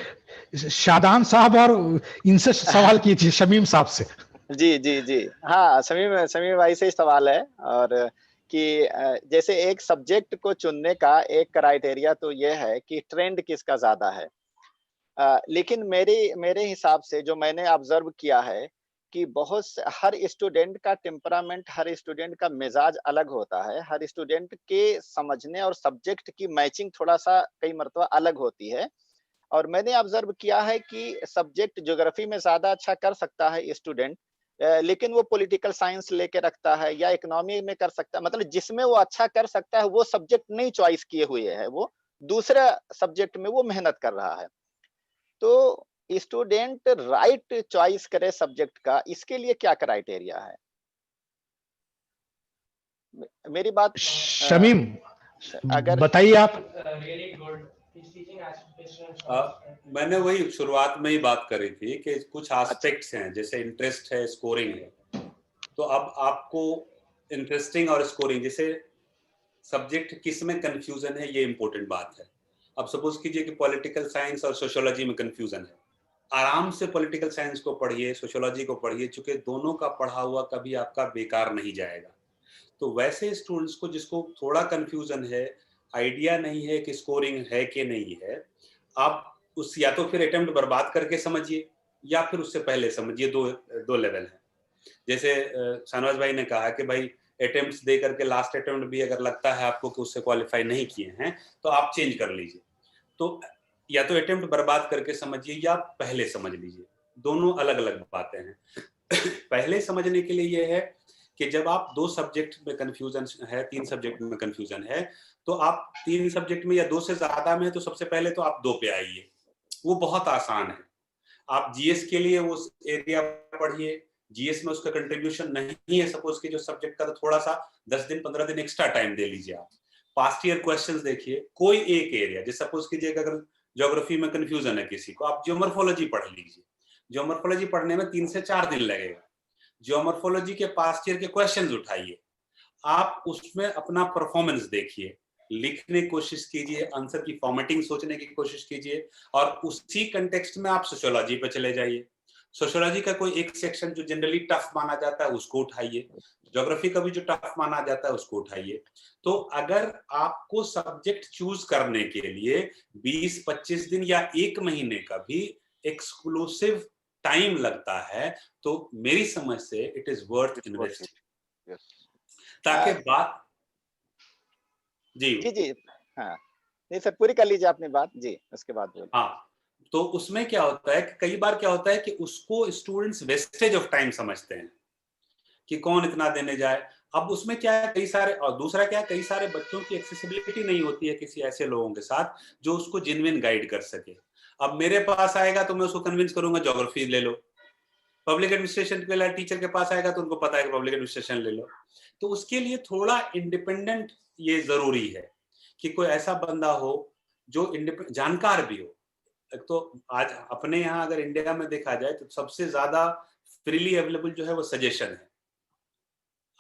शादान साहब और इनसे सवाल कीजिए, शमीम साहब से। जी जी जी, हाँ, शमीम भाई से सवाल है। और कि जैसे एक सब्जेक्ट को चुनने का एक क्राइटेरिया तो ये है कि ट्रेंड किसका ज्यादा है, लेकिन मेरे हिसाब से जो मैंने ऑब्जर्व किया है कि हर स्टूडेंट का टेम्परामेंट, हर स्टूडेंट का मिजाज अलग होता है, हर स्टूडेंट के समझने और सब्जेक्ट की मैचिंग थोड़ा सा कई मर्तबा अलग होती है। और मैंने ऑब्जर्व किया है कि सब्जेक्ट ज्योग्राफी में ज्यादा अच्छा कर सकता है स्टूडेंट, लेकिन वो पॉलिटिकल साइंस लेके रखता है, या इकोनॉमी में कर सकता है, मतलब जिसमें वो अच्छा कर सकता है वो सब्जेक्ट नहीं चॉइस किए हुए है, वो दूसरे सब्जेक्ट में वो मेहनत कर रहा है। तो स्टूडेंट राइट चॉइस करे सब्जेक्ट का, इसके लिए क्या क्राइटेरिया है? मेरी बात शमीम अगर बताइए आप। मैंने वही शुरुआत में ही बात करी थी कि कुछ एस्पेक्ट्स हैं, जैसे इंटरेस्ट है, स्कोरिंग है। तो अब आपको इंटरेस्टिंग और स्कोरिंग, जैसे सब्जेक्ट किस में कंफ्यूजन है, ये इंपॉर्टेंट बात है। अब सपोज कीजिए कि पॉलिटिकल साइंस और सोशियोलॉजी में कंफ्यूजन है, आराम से पॉलिटिकल साइंस को पढ़िए, सोशियोलॉजी को पढ़िए, चूंकि दोनों का पढ़ा हुआ कभी आपका बेकार नहीं जाएगा। तो वैसे स्टूडेंट्स को जिसको थोड़ा कंफ्यूजन है, आइडिया नहीं है कि स्कोरिंग है कि नहीं है, आप उस या तो फिर अटेम्प्ट बर्बाद करके समझिए या फिर उससे पहले समझिए। दो लेवल है। जैसे शाहनवाज भाई ने कहा कि भाई अटेम्प्ट्स दे करके लास्ट अटेम्प्ट भी अगर लगता है आपको कि उससे क्वालिफाई नहीं किए हैं तो आप चेंज कर लीजिए। तो या तो अटेम्प्ट बर्बाद करके समझिए या पहले समझ लीजिए, दोनों अलग अलग बातें हैं। पहले समझने के लिए यह है कि जब आप 2 सब्जेक्ट में कंफ्यूजन है, 3 सब्जेक्ट में कंफ्यूजन है, तो आप 3 सब्जेक्ट में या 2 से ज्यादा में, तो सबसे पहले तो आप 2 पे आइए, वो बहुत आसान है। आप जीएस के लिए वो एरिया पढ़िए, जीएस में उसका कंट्रीब्यूशन नहीं है सपोज कि जो सब्जेक्ट का, तो थोड़ा सा 10 दिन 15 दिन एक्स्ट्रा टाइम दे लीजिए। आप पास्ट ईयर क्वेश्चंस देखिए, कोई एक एरिया, जैसे सपोज कीजिए अगर ज्योग्राफी में कंफ्यूजन है किसी को, आप ज्योमॉर्फोलॉजी पढ़ लीजिए। ज्योमॉर्फोलॉजी पढ़ने में 3 से 4 दिन लगेगा। ज्योमॉर्फोलॉजी के पास्ट ईयर के क्वेश्चंस उठाइए, आप उसमें अपना परफॉर्मेंस देखिए, लिखने की कोशिश कीजिए, आंसर की फॉर्मेटिंग सोचने की कोशिश कीजिए, और उसी कंटेक्स्ट में आप सोशियोलॉजी पे चले जाइए। सोशियोलॉजी का कोई एक सेक्शन जो जनरली टफ माना जाता है उसको उठाइए, ज्योग्राफी का भी जो टफ माना जाता है उसको उठाइए। तो अगर आपको सब्जेक्ट चूज करने के लिए 20-25 दिन या 1 महीने का भी एक्सक्लूसिव टाइम लगता है, तो मेरी समझ से इट इज वर्थ इन्वेस्टिंग, ताकि बात जी जी जी हाँ, नहीं सर पूरी कर लीजिए आपने बात जी, उसके बाद बोलिए। हाँ, तो उसमें क्या होता है कि कई बार क्या होता है कि उसको स्टूडेंट्स वेस्टेज ऑफ टाइम समझते हैं कि कौन इतना देने जाए। अब उसमें क्या है, कई सारे, और दूसरा क्या है, कई सारे बच्चों की एक्सेसिबिलिटी नहीं होती है किसी ऐसे लोगों के साथ जो उसको जेन्युइन गाइड कर सके। अब मेरे पास आएगा तो मैं उसको कन्विंस करूंगा ज्योग्राफी ले लो, पब्लिक एडमिनिस्ट्रेशन के लिए टीचर के पास आएगा तो उनको पता है कि पब्लिक एडमिनिस्ट्रेशन ले लो। तो उसके लिए थोड़ा इंडिपेंडेंट ये जरूरी है कि कोई ऐसा बंदा हो जो जानकार भी हो। तो आज अपने यहाँ अगर इंडिया में देखा जाए तो सबसे ज्यादा फ्रीली अवेलेबल जो है वो सजेशन है।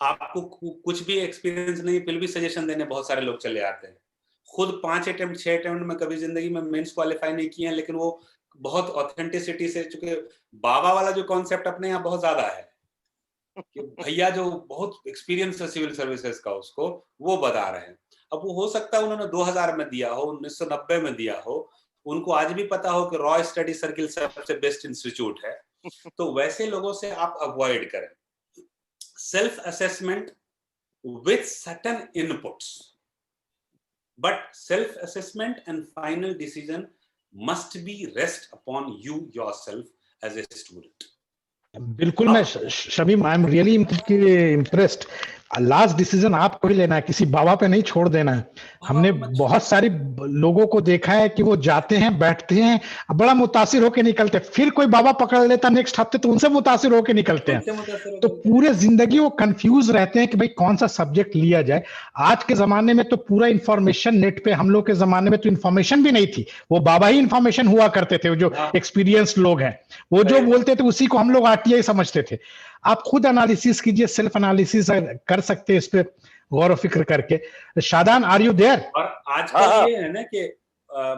आपको कुछ भी एक्सपीरियंस नहीं, फिर भी सजेशन देने बहुत सारे लोग चले आते हैं। खुद 5 अटेम्प्ट 6 अटेम्प्ट में कभी जिंदगी में मेंस क्वालिफाई नहीं किए हैं, लेकिन वो बहुत ऑथेंटिसिटी से, चूंकि बाबा वाला जो कॉन्सेप्ट अपने यहाँ बहुत ज्यादा है कि भैया जो बहुत एक्सपीरियंस है सिविल सर्विसेज का, उसको वो बता रहे हैं। अब वो हो सकता है उन्होंने 2000 में दिया हो, 1990 में दिया हो, उनको आज भी पता हो कि रॉ स्टडी सर्किल सबसे बेस्ट इंस्टीट्यूट है। तो वैसे लोगों से आप अवॉइड करें। Self assessment with certain inputs, but self-assessment and final decision must be rest upon you yourself as a student. बिल्कुल, मैं शमीम, आई am really impressed. Last decision आपको ही लेना है, किसी बाबा पे नहीं छोड़ देना है। हमने बहुत सारे लोगों को देखा है कि वो जाते हैं, बैठते हैं, बड़ा मुतासिर होकर निकलते हैं, फिर कोई बाबा पकड़ लेता नेक्स्ट हफ्ते तो उनसे मुतासिर होकर निकलते हैं। तो पूरे जिंदगी वो कंफ्यूज रहते हैं कि भाई कौन सा सब्जेक्ट लिया जाए। आज के जमाने में तो पूरा इंफॉर्मेशन नेट पे, हम लोग के जमाने में तो इंफॉर्मेशन भी नहीं थी, वो बाबा ही इंफॉर्मेशन हुआ करते थे। जो एक्सपीरियंस लोग हैं वो जो बोलते थे उसी को हम लोग आरटीआई समझते थे। आप खुद एनालिसिस कीजिए, सेल्फ एनालिसिस कर सकते हैं इस पे गौर फिक्र करके। Shadan, are you there? और आजकल ये है ना कि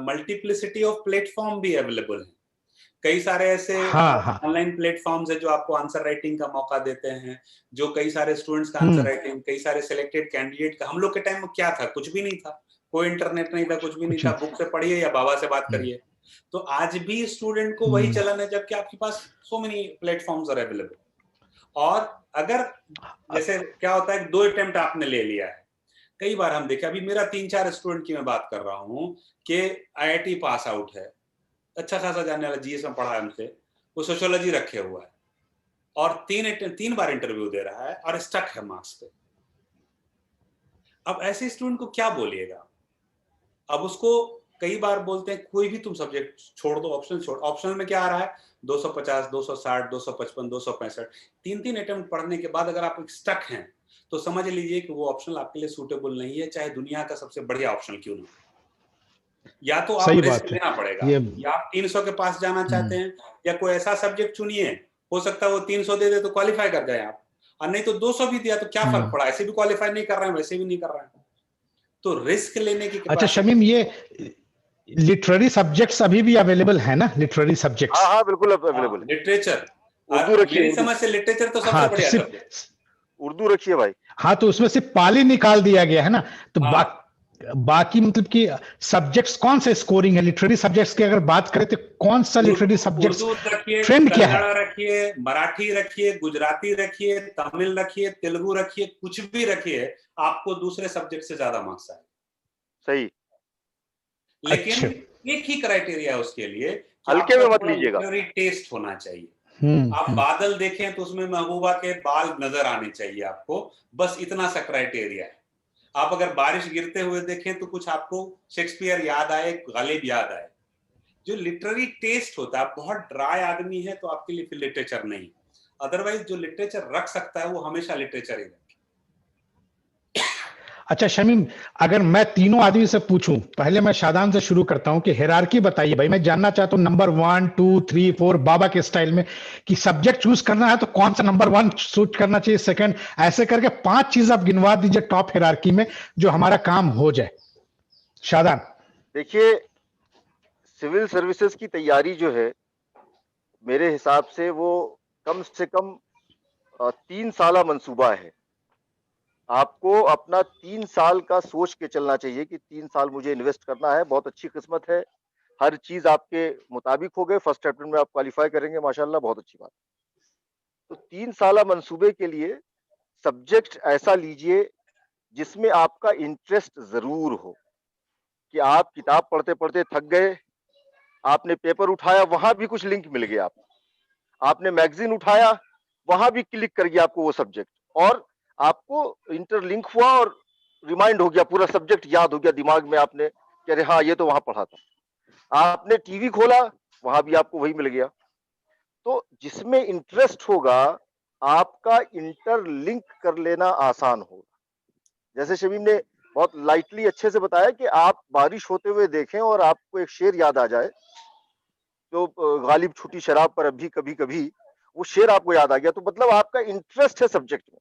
मल्टीप्लिसिटी ऑफ प्लेटफॉर्म भी अवेलेबल है। कई सारे ऐसे ऑनलाइन प्लेटफॉर्म्स है जो आपको आंसर राइटिंग का मौका देते हैं, जो कई सारे स्टूडेंट्स का आंसर राइटिंग, कई सारे सिलेक्टेड कैंडिडेट का। हम लोग के टाइम में क्या था, कुछ भी नहीं था, कोई इंटरनेट नहीं था, कुछ भी नहीं था, बुक से पढ़िए या बाबा से बात करिए। तो आज भी स्टूडेंट को वही चलन है, जबकि आपके पास so many platforms are available. और अगर जैसे क्या होता है, 2 अटेम्प्ट आपने ले लिया है, कई बार हम देखे, अभी मेरा 3-4 स्टूडेंट की मैं बात कर रहा हूँ कि आईआईटी पास आउट है, अच्छा खासा जानने वाला, जीएस में पढ़ा है हमसे, वो सोशियोलॉजी रखे हुआ है और 3 बार इंटरव्यू दे रहा है और स्टक है मार्क्स पे। अब ऐसे स्टूडेंट को क्या बोलिएगा? अब उसको कई बार बोलते हैं कोई भी तुम सब्जेक्ट छोड़ दो, ऑप्शनल छोड़। ऑप्शनल में क्या आ रहा है, 250, 260, 255, 265। 3 अटेम्प्ट पढ़ने के बाद अगर आप स्टक हैं तो समझ लीजिए कि वो ऑप्शनल आपके लिए सूटेबल नहीं है, चाहे दुनिया का सबसे बढ़िया ऑप्शनल क्यों ना। या तो आप रिस्क लेना पड़ेगा, या आप 300 के पास जाना चाहते हैं, या कोई ऐसा सब्जेक्ट चुनिए, हो सकता है वो 300 दे दे तो क्वालिफाई कर जाए आप, और नहीं तो 200 भी दिया तो क्या फर्क पड़ा, ऐसे भी क्वालिफाई नहीं कर रहे हैं, वैसे भी नहीं कर रहे हैं। तो रिस्क लेने की अच्छा शमीम, ये लिटरेरी सब्जेक्ट्स अभी भी अवेलेबल है ना, लिटरेरी हाँ सब्जेक्ट्स? हाँ बिल्कुल अवेलेबल है। लिटरेचर, उर्दू रखिए, मेरी उर्दू समझ से लिटरेचर तो सबसे हाँ तो बढ़िया सिर्फ, सब्जेक्ट। उर्दू रखिए भाई। हाँ तो उसमें सिर्फ पाली निकाल दिया गया है ना, तो हाँ, बाकी मतलब कि सब्जेक्ट्स कौन से स्कोरिंग है लिटरेरी सब्जेक्ट्स की अगर बात करें तो कौन सा लिटरेरी सब्जेक्ट्स उर्दू रखिए, ट्रेंड क्या है? कन्नड़ा रखिए, मराठी रखिए, गुजराती रखिए, तमिल रखिए, तेलुगु रखिए, कुछ भी रखिए, आपको दूसरे सब्जेक्ट से ज्यादा मार्क्स आए। सही। लेकिन अच्छा। एक ही क्राइटेरिया है उसके लिए कि हल्के आपका में मत थोड़ा लीजिएगा। लिटरेरी टेस्ट होना चाहिए। आप हम्म। बादल देखें तो उसमें महबूबा के बाल नजर आने चाहिए आपको, बस इतना सा क्राइटेरिया है। आप अगर बारिश गिरते हुए देखें तो कुछ आपको शेक्सपियर याद आए, गालिब याद आए। जो लिटरेरी टेस्ट होता है, बहुत ड्राई आदमी है तो आपके लिए फिर लिटरेचर नहीं। अदरवाइज जो लिटरेचर रख सकता है वो हमेशा लिटरेचर ही रखे। अच्छा शमीम, अगर मैं तीनों आदमी से पूछूं, पहले मैं शादान से शुरू करता हूं कि हिरार्की बताइए भाई, मैं जानना चाहता हूं नंबर 1 2 3 4 बाबा के स्टाइल में, कि सब्जेक्ट चूज करना है तो कौन सा नंबर 1 चूज करना चाहिए, सेकंड, ऐसे करके 5 चीज आप गिनवा दीजिए टॉप हिरार्की में जो हमारा काम हो जाए। शादान। देखिए, सिविल सर्विसेज की तैयारी जो है मेरे हिसाब से वो कम से कम 3 साला मंसूबा है। आपको अपना 3 साल का सोच के चलना चाहिए कि 3 साल मुझे इन्वेस्ट करना है। बहुत अच्छी किस्मत है, हर चीज आपके मुताबिक हो गए, फर्स्ट अटेम्प्ट में आप क्वालिफाई करेंगे, माशाल्लाह बहुत अच्छी बात। तो 3 साला मंसूबे के लिए सब्जेक्ट ऐसा लीजिए जिसमें आपका इंटरेस्ट जरूर हो, कि आप किताब पढ़ते पढ़ते थक गए, आपने पेपर उठाया, वहां भी कुछ लिंक मिल गया, आपने मैगजीन उठाया, वहां भी क्लिक कर गया आपको वो सब्जेक्ट, और आपको इंटरलिंक हुआ और रिमाइंड हो गया, पूरा सब्जेक्ट याद हो गया दिमाग में, आपने कि अरे हाँ ये तो वहां पढ़ा था। आपने टीवी खोला, वहां भी आपको वही मिल गया। तो जिसमें इंटरेस्ट होगा आपका इंटरलिंक कर लेना आसान होगा। जैसे शमीम ने बहुत लाइटली अच्छे से बताया कि आप बारिश होते हुए देखें और आपको एक शेर याद आ जाए, जो गालिब छूटी शराब पर अभी कभी कभी, वो शेर आपको याद आ गया, तो मतलब आपका इंटरेस्ट है सब्जेक्ट में।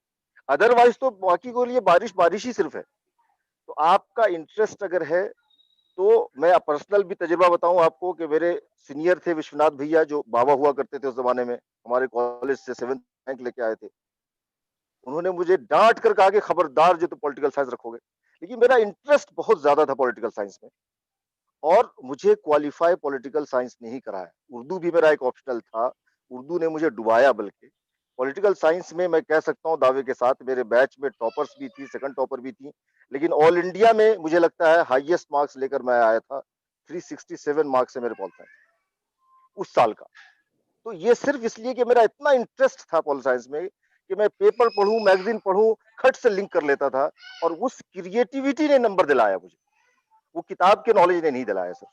अदरवाइज तो बाकी को लिए बारिश बारिश ही सिर्फ है। तो आपका इंटरेस्ट अगर है, तो मैं पर्सनल भी तजुर्बा बताऊं आपको कि मेरे सीनियर थे विश्वनाथ भैया, जो बाबा हुआ करते थे उस जमाने में, हमारे कॉलेज से 7th रैंक लेके आए थे। उन्होंने मुझे डांट कर कहा कि खबरदार जो तो पॉलिटिकल साइंस रखोगे। लेकिन मेरा इंटरेस्ट बहुत ज्यादा था पॉलिटिकल साइंस में, और मुझे क्वालिफाई पॉलिटिकल साइंस ने ही कराया। उर्दू भी मेरा एक ऑप्शनल था, उर्दू ने मुझे डुबाया। बल्कि पॉलिटिकल साइंस में मैं कह सकता हूँ दावे के साथ, मेरे बैच में टॉपर्स भी थी, सेकंड टॉपर भी थी, लेकिन ऑल इंडिया में मुझे लगता है हाईएस्ट मार्क्स लेकर मैं आया था। 367 मार्क्स है मेरे पॉल साइंस उस साल का। तो ये सिर्फ इसलिए कि मेरा इतना इंटरेस्ट था पॉल साइंस में कि मैं पेपर पढ़ूं, मैगजीन पढ़ूं, खट से लिंक कर लेता था, और उस क्रिएटिविटी ने नंबर दिलाया मुझे, वो किताब के नॉलेज ने नहीं दिलाया सर।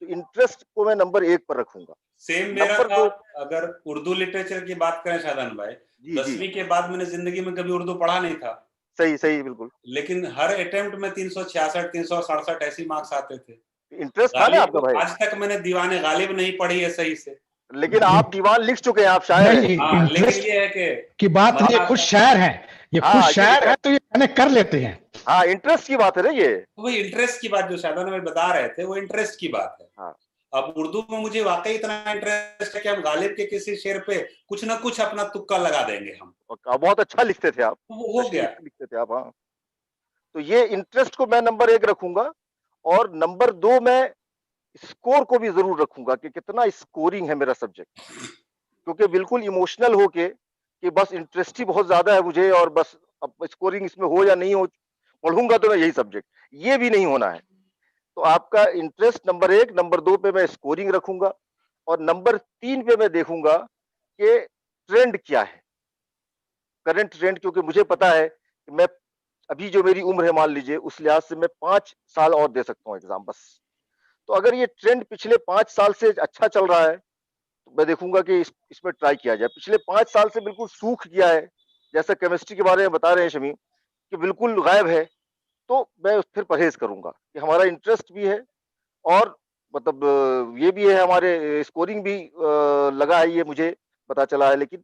तो इंटरेस्ट को मैं नंबर 1 पर रखूंगा। सेम मेरा नंबर था। 2, अगर उर्दू लिटरेचर की बात करें शादान भाई, जी जी 10वीं के बाद मैंने जिंदगी में कभी उर्दू पढ़ा नहीं था, सही सही बिल्कुल। लेकिन हर अटेम्प्ट में 366 367 ऐसे मार्क्स आते थे। इंटरेस्ट था ना गालिब आपका को भाई, आज तक मैंने दीवाने गालिब नहीं पढ़ी है सही से। लेकिन आप दीवान लिख चुके हैं, आप शायर हैं। नहीं, हाँ, लेकिन इंटरेस्ट ये है कि की बात नहीं, ये मजा खुद आता है। शायर हैं, ये खुद हाँ ये शायर है तो ये मैंने कर लेते हैं। हाँ इंटरेस्ट की बात है ना ये। तो वही इंटरेस्ट की बात जो शादान भाई बता रहे थे, वो इंटरेस्ट की बात है। हाँ अब उर्दू में मुझे वाकई इतना इंटरेस्ट है कि हम गालिब के किसी शेर पे कुछ ना कुछ अपना तुक्का लगा देंगे हम, और बहुत अच्छा लिखते थे आप, तो वो हो तशरीह गया। लिखते थे आप। हाँ, तो ये इंटरेस्ट को मैं नंबर 1 रखूंगा, और नंबर 2 मैं स्कोर को भी जरूर रखूंगा कि कितना स्कोरिंग है मेरा सब्जेक्ट। क्योंकि बिल्कुल इमोशनल होके कि बस इंटरेस्ट ही बहुत ज्यादा है मुझे, और बस अब स्कोरिंग इसमें हो या नहीं हो, पढ़ूंगा तो मैं यही सब्जेक्ट, ये भी नहीं होना है। तो आपका इंटरेस्ट नंबर 1, नंबर 2 पे मैं स्कोरिंग रखूंगा, और नंबर 3 पे मैं देखूंगा कि ट्रेंड क्या है, करंट ट्रेंड। क्योंकि मुझे पता है कि मैं अभी जो मेरी उम्र है, मान लीजिए उस लिहाज से मैं 5 साल और दे सकता हूँ एग्जाम बस। तो अगर ये ट्रेंड पिछले 5 साल से अच्छा चल रहा है, तो मैं देखूंगा कि इसमें ट्राई किया जाए। पिछले 5 साल से बिल्कुल सूख गया है, जैसा केमिस्ट्री के बारे में बता रहे हैं शमीम कि बिल्कुल गायब है, तो मैं फिर परहेज करूंगा कि हमारा इंटरेस्ट भी है, और मतलब ये भी है, हमारे स्कोरिंग भी लगा है, ये मुझे पता चला है। लेकिन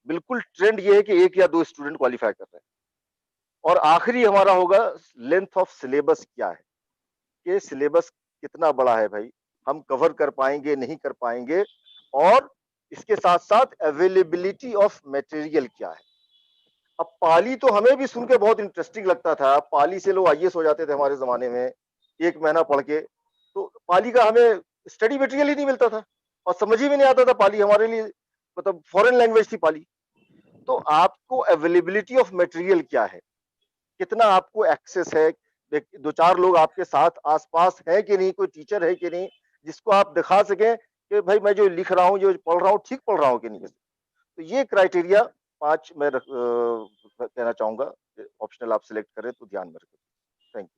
बिल्कुल ट्रेंड ये है कि 1 या 2 स्टूडेंट क्वालिफाई कर रहे हैं। और आखिरी हमारा होगा लेंथ ऑफ सिलेबस क्या है, कि सिलेबस कितना बड़ा है भाई, हम कवर कर पाएंगे नहीं कर पाएंगे, और इसके साथ साथ अवेलेबिलिटी ऑफ मटेरियल क्या है। अब पाली तो हमें भी सुन के बहुत इंटरेस्टिंग लगता था, पाली से लोग आईएएस हो जाते थे हमारे जमाने में 1 महीना पढ़ के, तो पाली का हमें स्टडी मटेरियल ही नहीं मिलता था और समझ ही में नहीं आता था पाली हमारे लिए, मतलब फॉरेन लैंग्वेज थी पाली। तो आपको अवेलेबिलिटी ऑफ मटेरियल क्या है, कितना आपको एक्सेस है, 2-4 लोग आपके साथ आसपास है कि नहीं, कोई टीचर है कि नहीं जिसको आप दिखा सकें कि भाई मैं जो लिख रहा हूँ, जो पढ़ रहा हूँ, ठीक पढ़ रहा हूँ कि नहीं। तो ये क्राइटेरिया 5 मैं कहना चाहूंगा, ऑप्शनल आप सिलेक्ट करें तो ध्यान में रखें। थैंक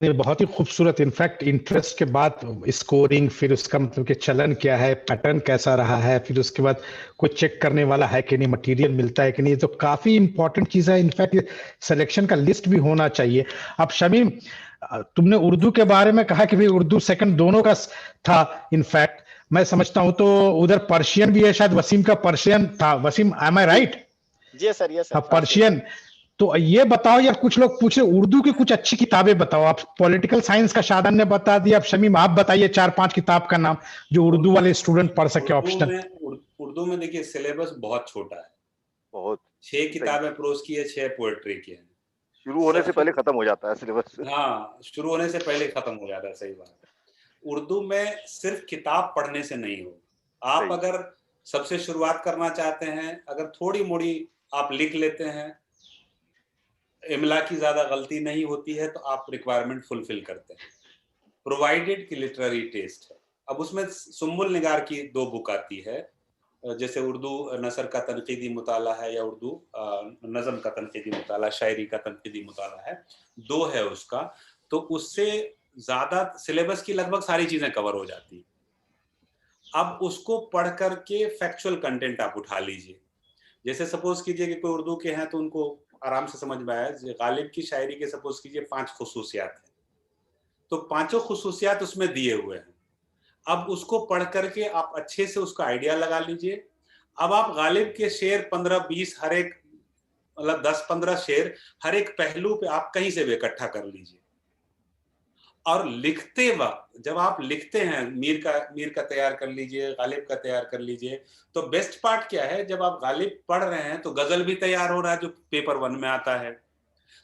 ये बहुत ही खूबसूरत, इनफैक्ट इंटरेस्ट के बाद स्कोरिंग, फिर उसका मतलब कि चलन क्या है, पैटर्न कैसा रहा है, फिर उसके बाद कोई चेक करने वाला है कि नहीं, मटेरियल मिलता है कि नहीं, तो काफी इंपॉर्टेंट चीज है। इनफैक्ट सिलेक्शन का लिस्ट भी होना चाहिए। अब शमीम, तुमने उर्दू के बारे में कहा कि भाई उर्दू सेकंड दोनों का था। इनफैक्ट मैं समझता हूं तो उधर पर्शियन भी है, शायद वसीम का पर्शियन था। वसीम, एम आई राइट? जी सर, ये सर पर्शियन। तो ये बताओ यार, कुछ लोग पूछ रहे उर्दू की कुछ अच्छी किताबें बताओ। आप पॉलिटिकल साइंस का शादान ने बता दिया, अब शमीम आप बताइए 4-5 किताब का नाम जो उर्दू वाले स्टूडेंट पढ़ सके ऑप्शनल। उर्दू में देखिए सिलेबस बहुत छोटा है, बहुत 6 किताबें प्रोज की है, 6 पोएट्री की है। शुरू होने से पहले खत्म हो जाता है सिलेबस। हाँ, शुरू होने से पहले खत्म हो जाता है, सही बात है। उर्दू में सिर्फ किताब पढ़ने से नहीं हो, आप अगर सबसे शुरुआत करना चाहते हैं, अगर थोड़ी मोड़ी आप लिख लेते हैं, इमला की ज्यादा गलती नहीं होती है, तो आप रिक्वायरमेंट फुलफिल करते हैं, प्रोवाइडेड की लिटरेरी टेस्ट है। अब उसमें सुम्बुल निगार की 2 बुक आती है, जैसे उर्दू नसर का तनकीदी मुताला है या उर्दू नज़म का तनकीदी मुताला, शायरी का तनकीदी मुताला है, 2 है उसका। तो उससे ज्यादा सिलेबस की लगभग सारी चीजें कवर हो जाती हैं। अब उसको पढ़ करके फैक्चुअल कंटेंट आप उठा लीजिए। जैसे सपोज कीजिए कि कोई उर्दू के हैं तो उनको आराम से समझ में आया, गालिब की शायरी के सपोज कीजिए 5 खुसूसियात हैं, तो 5 खुसूसियात उसमें दिए हुए हैं। अब उसको पढ़ करके आप अच्छे से उसका आइडिया लगा लीजिए। अब आप गालिब के शेर 15-20 हर एक, मतलब 10-15 शेर हर एक पहलू पे आप कहीं से भी इकट्ठा कर लीजिए, और लिखते वक्त जब आप लिखते हैं, मीर का तैयार कर लीजिए, गालिब का तैयार कर लीजिए। तो बेस्ट पार्ट क्या है, जब आप गालिब पढ़ रहे हैं तो गजल भी तैयार हो रहा है जो पेपर 1 में आता है,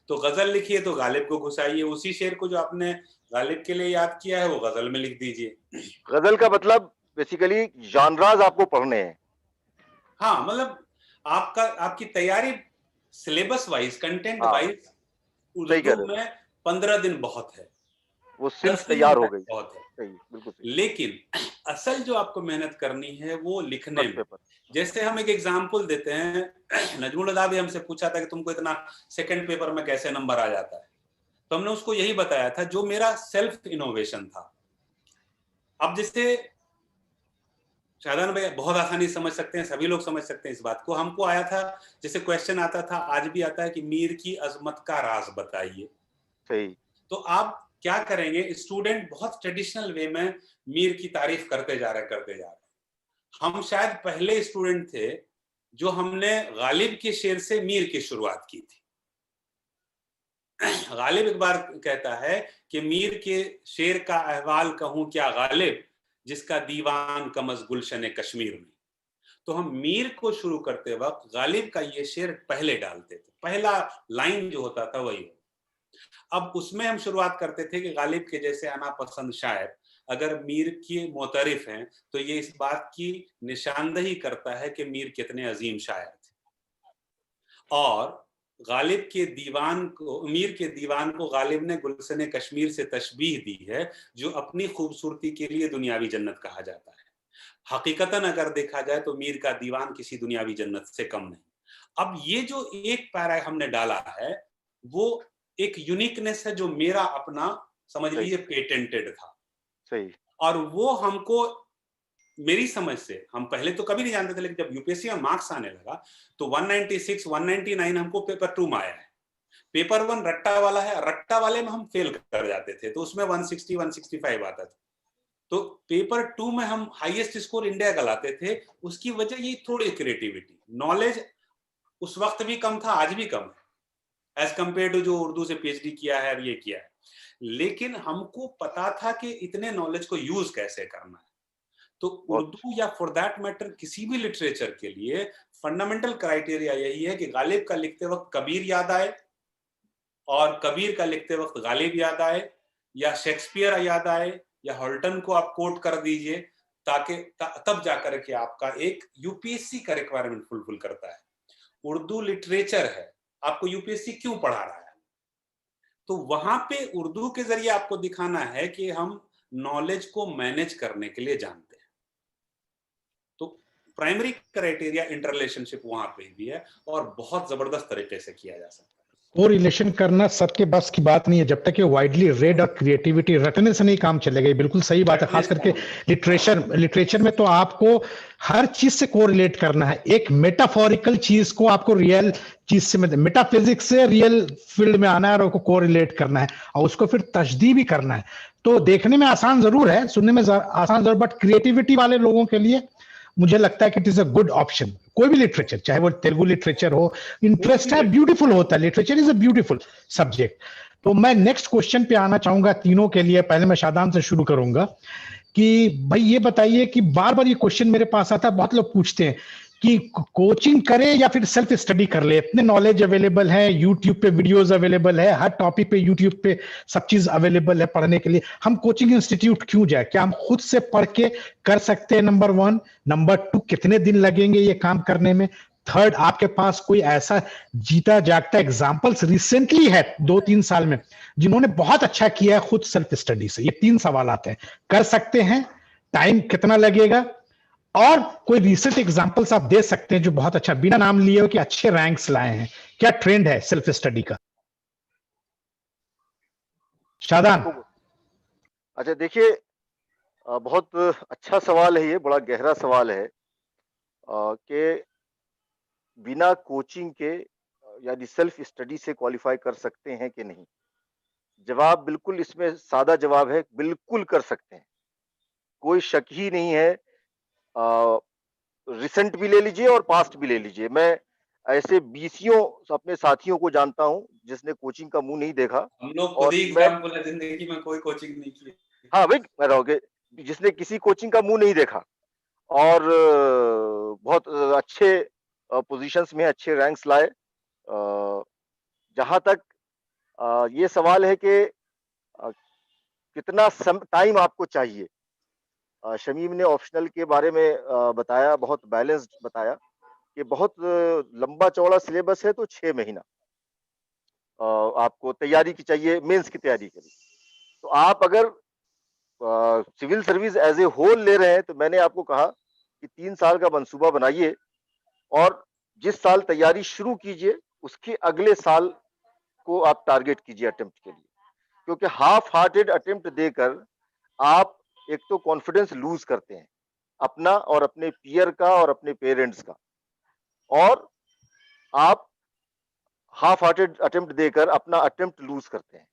तो गजल लिखिए तो गालिब को घुसाइए, उसी शेर को जो आपने गालिब के लिए याद किया है वो गजल में लिख दीजिए। गजल का मतलब बेसिकली जॉनराज आपको पढ़ने हैं। हाँ, मतलब आपकी तैयारी syllabus wise, content wise Urdu में 15 दिन बहुत है, वो सिर्फ तैयार हो गई, बहुत है। सही, बिल्कुल सही। लेकिन असल जो आपको मेहनत करनी है वो लिखने में। जैसे हम एक एग्जांपल देते हैं, नजमुल हुदा भी हमसे पूछा था कि तुमको इतना सेकंड पेपर में कैसे नंबर आ जाता है, तो हमने उसको यही बताया था जो मेरा सेल्फ इनोवेशन था। अब जैसे शादान भाई बहुत आसानी समझ सकते हैं, सभी लोग समझ सकते हैं इस बात को। हमको आया था, जैसे क्वेश्चन आता था, आज भी आता है कि मीर की अजमत का राज बताइए। सही। तो आप क्या करेंगे, स्टूडेंट बहुत ट्रेडिशनल वे में मीर की तारीफ करते जा रहे हैं। हम शायद पहले स्टूडेंट थे जो हमने गालिब के शेर से मीर की शुरुआत की थी। गालिब एक बार कहता है कि मीर के शेर का अहवाल कहूं क्या गालिब, जिसका दीवान कमज गुलशन कश्मीर में। तो हम मीर को शुरू करते वक्त गालिब का ये शेर पहले डालते थे, पहला लाइन जो होता था वही। अब उसमें हम शुरुआत करते थे कि गालिब के जैसे आना पसंद शायर अगर मीर के मोतरिफ हैं, तो ये इस बात की निशानदही करता है कि मीर कितने अजीम शायर थे। और गालिब के दीवान को, मीर के दीवान को गालिब ने गुलशन कश्मीर से तशबीह दी है, जो अपनी खूबसूरती के लिए दुनियावी जन्नत कहा जाता है। हकीकतन अगर देखा जाए तो मीर का दीवान किसी दुनियावी जन्नत से कम नहीं। अब ये जो एक पैरा हमने डाला है वो एक यूनिकनेस है जो मेरा अपना, समझ लीजिए, पेटेंटेड था। सही। और वो हमको, मेरी समझ से, हम पहले तो कभी नहीं जानते थे, लेकिन जब यूपीएससी में मार्क्स आने लगा तो 196, 199 हमको पेपर 2 में आया है। पेपर 1 रट्टा वाला है, रट्टा वाले में हम फेल कर जाते थे, तो उसमें 160, 165 आता था। तो पेपर 2 में हम हाईएस्ट स्कोर इंडिया का लाते थे। उसकी वजह ये थोड़ी क्रिएटिविटी, नॉलेज उस वक्त भी कम था, आज भी कम है, एज कंपेयर टू जो उर्दू से पीएचडी किया है और ये किया है। लेकिन हमको पता था कि इतने नॉलेज को यूज कैसे करना है। तो उर्दू या फॉर दैट मैटर किसी भी लिटरेचर के लिए फंडामेंटल क्राइटेरिया यही है कि गालिब का लिखते वक्त कबीर याद आए, और कबीर का लिखते वक्त गालिब याद आए, या शेक्सपियर याद आए, या हॉल्टन को आप कोट कर दीजिए, ताकि तब जाकर के आपका एक यूपीएससी का रिक्वायरमेंट फुलफिल करता है। उर्दू लिटरेचर है, आपको यूपीएससी क्यों पढ़ा रहा है? तो वहां पे उर्दू के जरिए आपको दिखाना है कि हम नॉलेज को मैनेज करने के लिए जानते हैं। तो प्राइमरी क्राइटेरिया इंटररिलेशनशिप वहां पे भी है, और बहुत जबरदस्त तरीके से किया जा सकता है। कोरिलेशन करना सबके बस की बात नहीं है, जब तक ये वाइडली रेड और क्रिएटिविटी रटने से नहीं काम चलेगा। ये बिल्कुल सही बात है, खास करके लिटरेचर में तो आपको हर चीज से कोरिलेट करना है। एक मेटाफोरिकल चीज को आपको रियल चीज से, मेटाफिजिक्स से रियल फील्ड में आना है और उसको कोरिलेट करना है और उसको फिर तजदीद भी करना है। तो देखने में आसान जरूर है, सुनने में आसान जरूर, बट क्रिएटिविटी वाले लोगों के लिए मुझे लगता है कि it is a good option. कोई भी लिटरेचर, चाहे वो तेलुगु लिटरेचर हो, इंटरेस्ट है, ब्यूटीफुल होता है, literature is a beautiful subject. तो मैं नेक्स्ट क्वेश्चन पे आना चाहूंगा तीनों के लिए। पहले मैं शादान से शुरू करूंगा कि भाई ये बताइए कि बार बार ये क्वेश्चन मेरे पास आता है, बहुत लोग पूछते हैं कि कोचिंग करे या फिर सेल्फ स्टडी कर ले। इतने नॉलेज अवेलेबल है, यूट्यूब पे वीडियोस अवेलेबल है, हर टॉपिक पे यूट्यूब पे सब चीज अवेलेबल है पढ़ने के लिए। हम कोचिंग इंस्टीट्यूट क्यों जाए? क्या हम खुद से पढ़ के कर सकते हैं? नंबर 1। नंबर 2, कितने दिन लगेंगे ये काम करने में? थर्ड, आपके पास कोई ऐसा जीता जागता एग्जाम्पल्स रिसेंटली है 2-3 साल में जिन्होंने बहुत अच्छा किया है खुद सेल्फ स्टडी से? ये 3 सवाल आते हैं। कर सकते हैं, टाइम कितना लगेगा, और कोई रिसेंट एग्जांपल्स आप दे सकते हैं जो बहुत अच्छा, बिना नाम लिए हो, कि अच्छे रैंक्स लाए हैं। क्या ट्रेंड है सेल्फ स्टडी का? शादान। अच्छा देखिए, बहुत अच्छा सवाल है, ये बड़ा गहरा सवाल है कि बिना कोचिंग के यानी सेल्फ स्टडी से क्वालिफाई कर सकते हैं कि नहीं। जवाब बिल्कुल इसमें सादा जवाब है, बिल्कुल कर सकते हैं, कोई शक ही नहीं है। रिसेंट भी ले लीजिए और पास्ट भी ले लीजिए, मैं ऐसे बीसियों अपने साथियों को जानता हूं जिसने कोचिंग का मुंह नहीं देखा। हम लोग खुद और ही मैं, एग्जाम्पल है, जिंदगी में कोई कोचिंग नहीं की। हाँ भाई, मैं रहोगे, जिसने किसी कोचिंग का मुंह नहीं देखा और बहुत अच्छे पोजीशंस में अच्छे रैंक्स लाए। जहां तक ये सवाल है कि कितना टाइम आपको चाहिए, शमीम ने ऑप्शनल के बारे में बताया, बहुत बैलेंस्ड बताया कि बहुत लंबा चौड़ा सिलेबस है, तो 6 महीना आपको तैयारी की चाहिए मेंस की तैयारी के लिए। तो आप अगर civil service as a whole ले रहे हैं तो मैंने आपको कहा कि 3 साल का मंसूबा बनाइए और जिस साल तैयारी शुरू कीजिए उसके अगले साल को आप टारगेट कीजिए अटेम्प्ट के लिए, क्योंकि हाफ हार्टेड अटेम्प्ट देकर आप एक तो कॉन्फिडेंस लूज करते हैं अपना और अपने पीयर का और अपने पेरेंट्स का, और आप हाफ हार्टेड अटेम्प्ट देकर अपना अटेम्प्ट लूज करते हैं।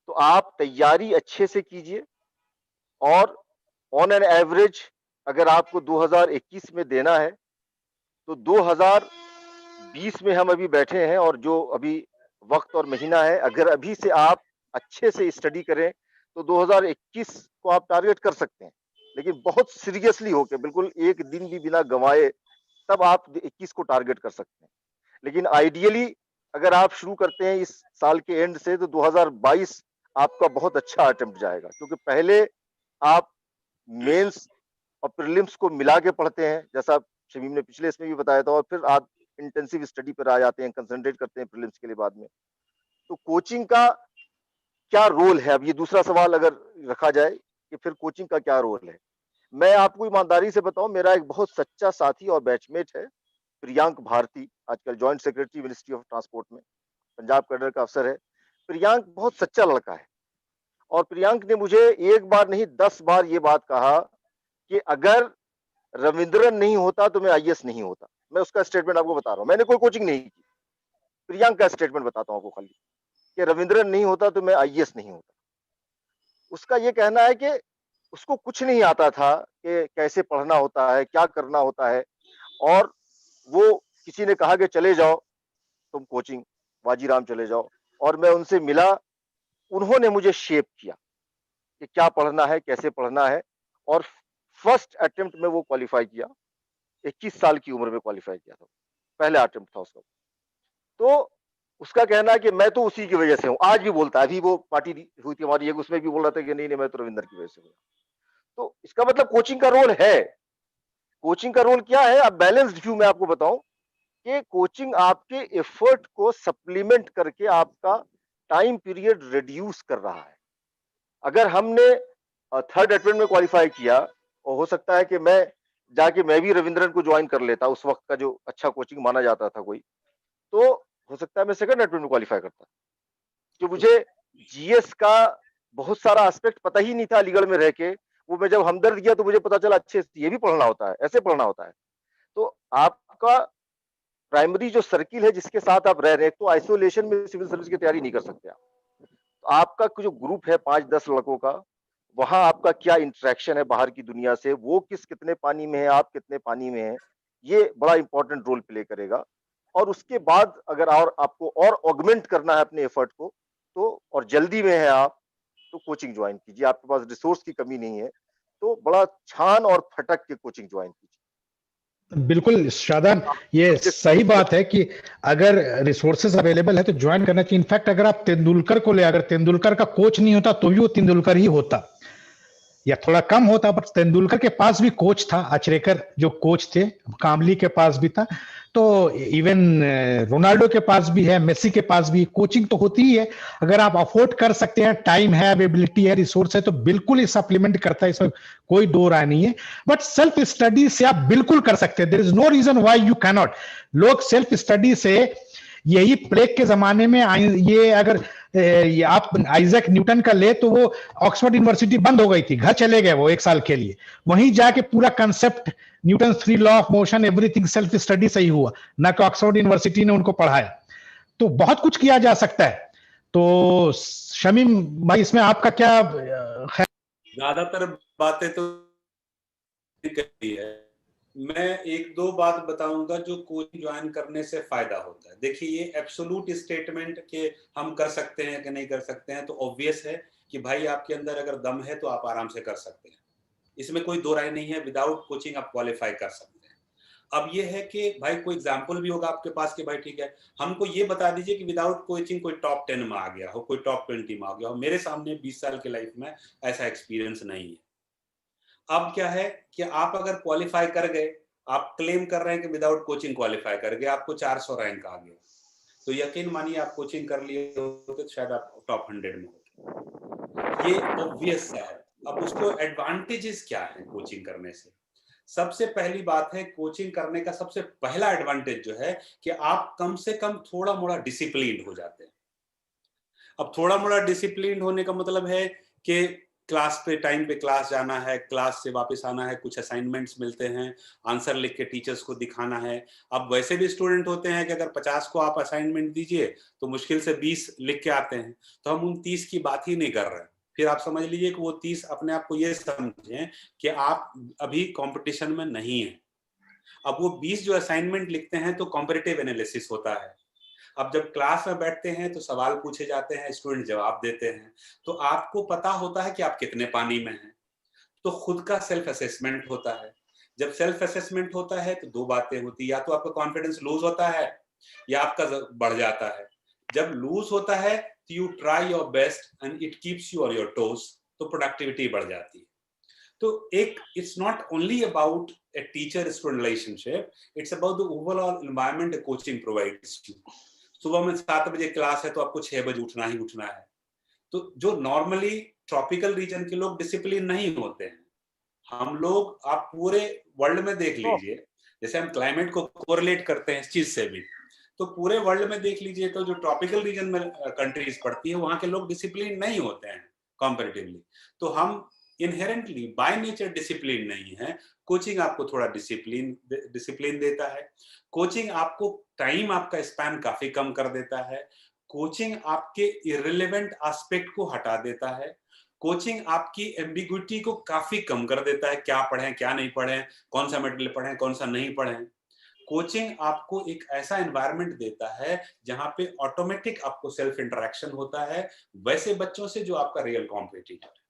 तो आप तैयारी अच्छे से कीजिए, और ऑन एन एवरेज अगर आपको 2021 में देना है तो 2020 में हम अभी बैठे हैं, और जो अभी वक्त और महीना है, अगर अभी से आप अच्छे से स्टडी करें तो 2021 को आप टारगेट कर सकते हैं। लेकिन बहुत सीरियसली होकर, बिल्कुल एक दिन भी बिना गंवाए, तब आप 21 को टारगेट कर सकते हैं। लेकिन आइडियली अगर आप शुरू करते हैं इस साल के एंड से तो 2022 आपका बहुत अच्छा अटेम्प्ट जाएगा, क्योंकि पहले आप मेंस और प्रीलिम्स को मिला के पढ़ते हैं, जैसा शमीम ने पिछले इसमें भी बताया था, और फिर आप इंटेंसिव स्टडी पर आ जाते हैं, कंसंट्रेट करते हैं प्रीलिम्स के लिए बाद में। तो कोचिंग का क्या रोल है, अब ये दूसरा सवाल अगर रखा जाए कि फिर कोचिंग का क्या रोल है, मैं आपको ईमानदारी से बताऊं, मेरा एक बहुत सच्चा साथी और बैचमेट है प्रियांक भारती, आजकल joint secretary ministry of transport में, पंजाब कैडर का अफसर है। प्रियांक बहुत सच्चा लड़का है, और प्रियांक ने मुझे एक बार नहीं 10 बार ये बात कहा कि अगर रविंद्रन नहीं होता तो मैं आईएएस नहीं होता। मैं उसका स्टेटमेंट आपको बता रहा हूं, मैंने कोई कोचिंग नहीं की, प्रियांक का स्टेटमेंट बताता हूं आपको खाली, कि रविंद्रन नहीं होता तो मैं आईएएस नहीं होता। उसका ये कहना है कि उसको कुछ नहीं आता था कि कैसे पढ़ना होता है, क्या करना होता है, और वो किसी ने कहा कि चले जाओ तुम कोचिंग, वाजीराम चले जाओ, और मैं उनसे मिला। उन्होंने मुझे शेप किया कि क्या पढ़ना है, कैसे पढ़ना है, और फर्स्ट अटेम्प्ट में वो क्वालिफाई किया। 21 साल की उम्र में क्वालिफाई किया था, पहला अटेम्प्ट था उसका। तो उसका कहना है कि मैं तो उसी की वजह से हूँ, आज भी बोलता है। अभी वो पार्टी हुई थी हमारी, उसमें भी बोल रहा था कि नहीं नहीं, मैं तो रविंदर की वजह से हूँ। तो इसका मतलब कोचिंग का रोल है। कोचिंग का रोल क्या है, अब बैलेंस्ड व्यू में आपको बताऊं कि कोचिंग आपके एफर्ट को सप्लीमेंट करके आपका टाइम पीरियड रिड्यूस कर रहा है। अगर हमने थर्ड अटेम्प्ट में क्वालिफाई किया, और हो सकता है कि मैं जाके मैं भी रविंद्रन को ज्वाइन कर लेता, उस वक्त का जो अच्छा कोचिंग माना जाता था कोई, तो हो सकता है मैं सेकंड अटेम्प्ट में क्वालिफाई करता। जो मुझे जीएस का बहुत सारा एस्पेक्ट पता ही नहीं था अलीगढ़ में रह के, वो मैं जब हमदर्द गया तो मुझे पता चला अच्छे ये भी पढ़ना होता है, ऐसे पढ़ना होता है। तो आपका प्राइमरी जो सर्किल है जिसके साथ आप रह रहे हैं, तो आइसोलेशन में सिविल सर्विस की तैयारी नहीं कर सकते आप। तो आपका जो ग्रुप है 5-10 लड़कों का, वहां आपका क्या इंटरेक्शन है बाहर की दुनिया से, वो कितने पानी में है, आप कितने पानी में है, ये बड़ा इंपॉर्टेंट रोल प्ले करेगा। और उसके बाद अगर और आपको और ऑगमेंट करना है अपने एफर्ट को, तो और जल्दी में है आप, तो कोचिंग ज्वाइन कीजिए। आपके पास रिसोर्स की कमी नहीं है, तो बड़ा छान और फटक के कोचिंग ज्वाइन कीजिए। बिल्कुल शादान, ये सही बात है कि अगर रिसोर्सेज अवेलेबल है तो ज्वाइन करना चाहिए। इनफैक्ट अगर आप तेंदुलकर को ले, अगर तेंदुलकर का कोच नहीं होता तो भी वो तेंदुलकर ही होता, या थोड़ा कम होता, पर तेंदुलकर के पास भी कोच था, अचरेकर जो कोच थे, कामली के पास भी था, तो इवन रोनाल्डो के पास भी है, मेसी के पास भी। कोचिंग तो होती ही है, अगर आप अफोर्ड कर सकते हैं, टाइम है, अवेबिलिटी है, रिसोर्स है, तो बिल्कुल ही सप्लीमेंट करता है, इसमें कोई दो राय नहीं है। बट सेल्फ स्टडी से आप बिल्कुल कर सकते हैं, there is no reason why you can not. लोग सेल्फ स्टडी से, यही प्लेग के जमाने में ये अगर ये आप आइजैक न्यूटन का ले तो वो ऑक्सफोर्ड यूनिवर्सिटी बंद हो गई थी, घर चले गए वो 1 साल के लिए, वहीं जाके पूरा concept Newton 3 law of motion everything self study से ही हुआ, ना कि ऑक्सफोर्ड यूनिवर्सिटी ने उनको पढ़ाया। तो बहुत कुछ किया जा सकता है। तो शमीम भाई, इसमें आपका क्या है? ज्यादातर बातें तो कही है, मैं एक दो बात बताऊंगा जो कोचिंग ज्वाइन करने से फायदा होता है। देखिए, ये एब्सोल्यूट स्टेटमेंट के हम कर सकते हैं कि नहीं कर सकते हैं, तो ऑब्वियस है कि भाई आपके अंदर अगर दम है तो आप आराम से कर सकते हैं, इसमें कोई दो राय नहीं है। विदाउट कोचिंग आप क्वालिफाई कर सकते हैं। अब ये है कि भाई कोई एग्जाम्पल भी होगा आपके पास कि भाई ठीक है, हमको ये बता दीजिए कि विदाउट कोचिंग कोई टॉप 10 में आ गया हो, कोई टॉप 20 में आ गया हो। मेरे सामने 20 साल की लाइफ में ऐसा एक्सपीरियंस नहीं है। अब क्या है कि आप अगर क्वालिफाई कर गए, आप क्लेम कर रहे हैं कि विदाउट कोचिंग क्वालिफाई कर गए, आपको 400 रैंक आ गया, तो यकीन मानिए आप कोचिंग कर लिए होते तो शायद आप टॉप 100 में होते। ये ऑब्वियस है। अब उसको एडवांटेजेस क्या है कोचिंग करने से? सबसे पहली बात है, कोचिंग करने का सबसे पहला एडवांटेज जो है कि आप कम से कम थोड़ा मोड़ा डिसिप्लिन हो जाते हैं। अब थोड़ा मोड़ा डिसिप्लिन होने का मतलब है कि क्लास पे टाइम पे क्लास जाना है, क्लास से वापस आना है, कुछ असाइनमेंट्स मिलते हैं, आंसर लिख के टीचर्स को दिखाना है। अब वैसे भी स्टूडेंट होते हैं कि अगर 50 को आप असाइनमेंट दीजिए तो मुश्किल से 20 लिख के आते हैं, तो हम उन 30 की बात ही नहीं कर रहे हैं। फिर आप समझ लीजिए कि वो 30 अपने आप को ये समझें कि आप अभी कंपटीशन में नहीं है। अब वो 20 जो असाइनमेंट लिखते हैं तो कॉम्पिटिटिव एनालिसिस होता है। अब जब क्लास में बैठते हैं तो सवाल पूछे जाते हैं, स्टूडेंट जवाब देते हैं, तो आपको पता होता है कि आप कितने पानी में हैं। तो खुद का सेल्फ असेसमेंट होता है। जब सेल्फ असेसमेंट होता है तो दो बातें होती है, या तो आपका कॉन्फिडेंस लूज होता है या आपका बढ़ जाता है। जब लूज होता है तो you try your best and it keeps you on your toes, तो प्रोडक्टिविटी बढ़ जाती है। तो एक, it's not only about a teacher student relationship, it's about the overall environment a coaching provides you. सुबह में 7 बजे क्लास है तो आपको 6 बजे उठना ही उठना है। तो जो नॉर्मली ट्रॉपिकल रीजन के लोग डिसिप्लिन नहीं होते हैं, हम लोग, आप पूरे वर्ल्ड में देख लीजिए, जैसे हम क्लाइमेट को कोरिलेट करते हैं इस चीज से भी, तो पूरे वर्ल्ड में देख लीजिए तो जो ट्रॉपिकल रीजन में कंट्रीज पड़ती है वहां के लोग डिसिप्लिन नहीं होते हैं कंपैरेटिवली। तो हम इनहेरेंटली बाय नेचर डिसिप्लिन नहीं है। कोचिंग आपको थोड़ा डिसिप्लिन देता है। कोचिंग आपको टाइम, आपका स्पैन काफी कम कर देता है। कोचिंग आपके इररिलेवेंट एस्पेक्ट को हटा देता है। कोचिंग आपकी एम्बिग्विटी को काफी कम कर देता है, क्या पढ़ें क्या नहीं पढ़ें, कौन सा मटेरियल पढ़ें कौन सा नहीं पढ़ें। कोचिंग आपको एक ऐसा एनवायरनमेंट देता है जहां पे ऑटोमेटिक आपको सेल्फ इंटरेक्शन होता है वैसे बच्चों से जो आपका रियल कॉम्पिटिटर है।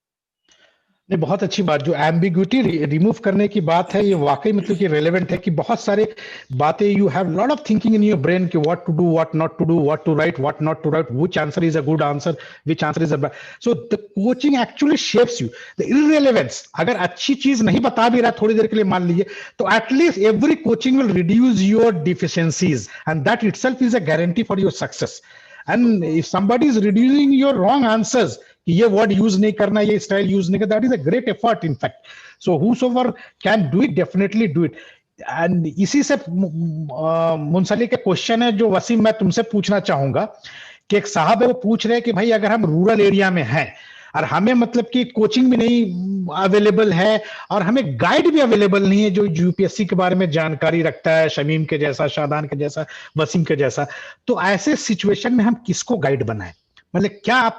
नहीं, बहुत अच्छी बात, जो एम्बिग्यूटी रिमूव करने की बात है, ये वाकई मतलब कि रेलेवेंट है कि बहुत सारे बातें you have lot of thinking in your brain कि what to do, what not to do, what to write, what not to write, which answer is a good answer, which answer is a bad. So the coaching actually shapes you. The irrelevance, अगर अच्छी चीज नहीं बता भी रहा थोड़ी देर के लिए मान लीजिए, तो at least every coaching will reduce your deficiencies and that itself is a guarantee for your success. And if somebody is reducing your wrong answers कि ये वर्ड यूज नहीं करना, ये स्टाइल यूज नहीं करना, that is a great effort in fact. So whosoever can do it definitely do it. And इसी से मुंसलिक के क्वेश्चन है जो वसीम मैं तुमसे पूछना चाहूंगा कि एक साहब है वो पूछ रहे हैं कि भाई अगर हम रूरल एरिया में हैं और हमें मतलब कि कोचिंग भी नहीं अवेलेबल है और हमें गाइड भी अवेलेबल नहीं है जो यूपीएससी के बारे में जानकारी रखता है, शमीम के जैसा, शादान के जैसा, वसीम के जैसा, तो ऐसे सिचुएशन में हम किसको गाइड बनाएं? मतलब क्या आप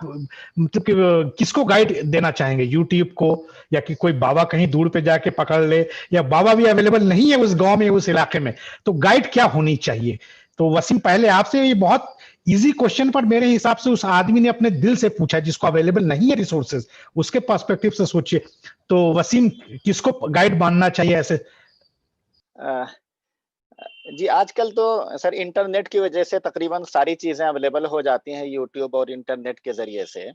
मतलब कि किसको गाइड देना चाहेंगे? यूट्यूब को, या कि कोई बाबा कहीं दूर पे जाके पकड़ ले, या बाबा भी अवेलेबल नहीं है उस गांव में, उस इलाके में, तो गाइड क्या होनी चाहिए? तो वसीम पहले आपसे, ये बहुत इजी क्वेश्चन पर मेरे हिसाब से उस आदमी ने अपने दिल से पूछा जिसको अवेलेबल नहीं है रिसोर्सेज, उसके पर्सपेक्टिव से सोचिए। तो वसीम, किसको गाइड मानना चाहिए ऐसे? जी, आजकल तो सर इंटरनेट की वजह से तकरीबन सारी चीज़ें अवेलेबल हो जाती हैं यूट्यूब और इंटरनेट के ज़रिए से।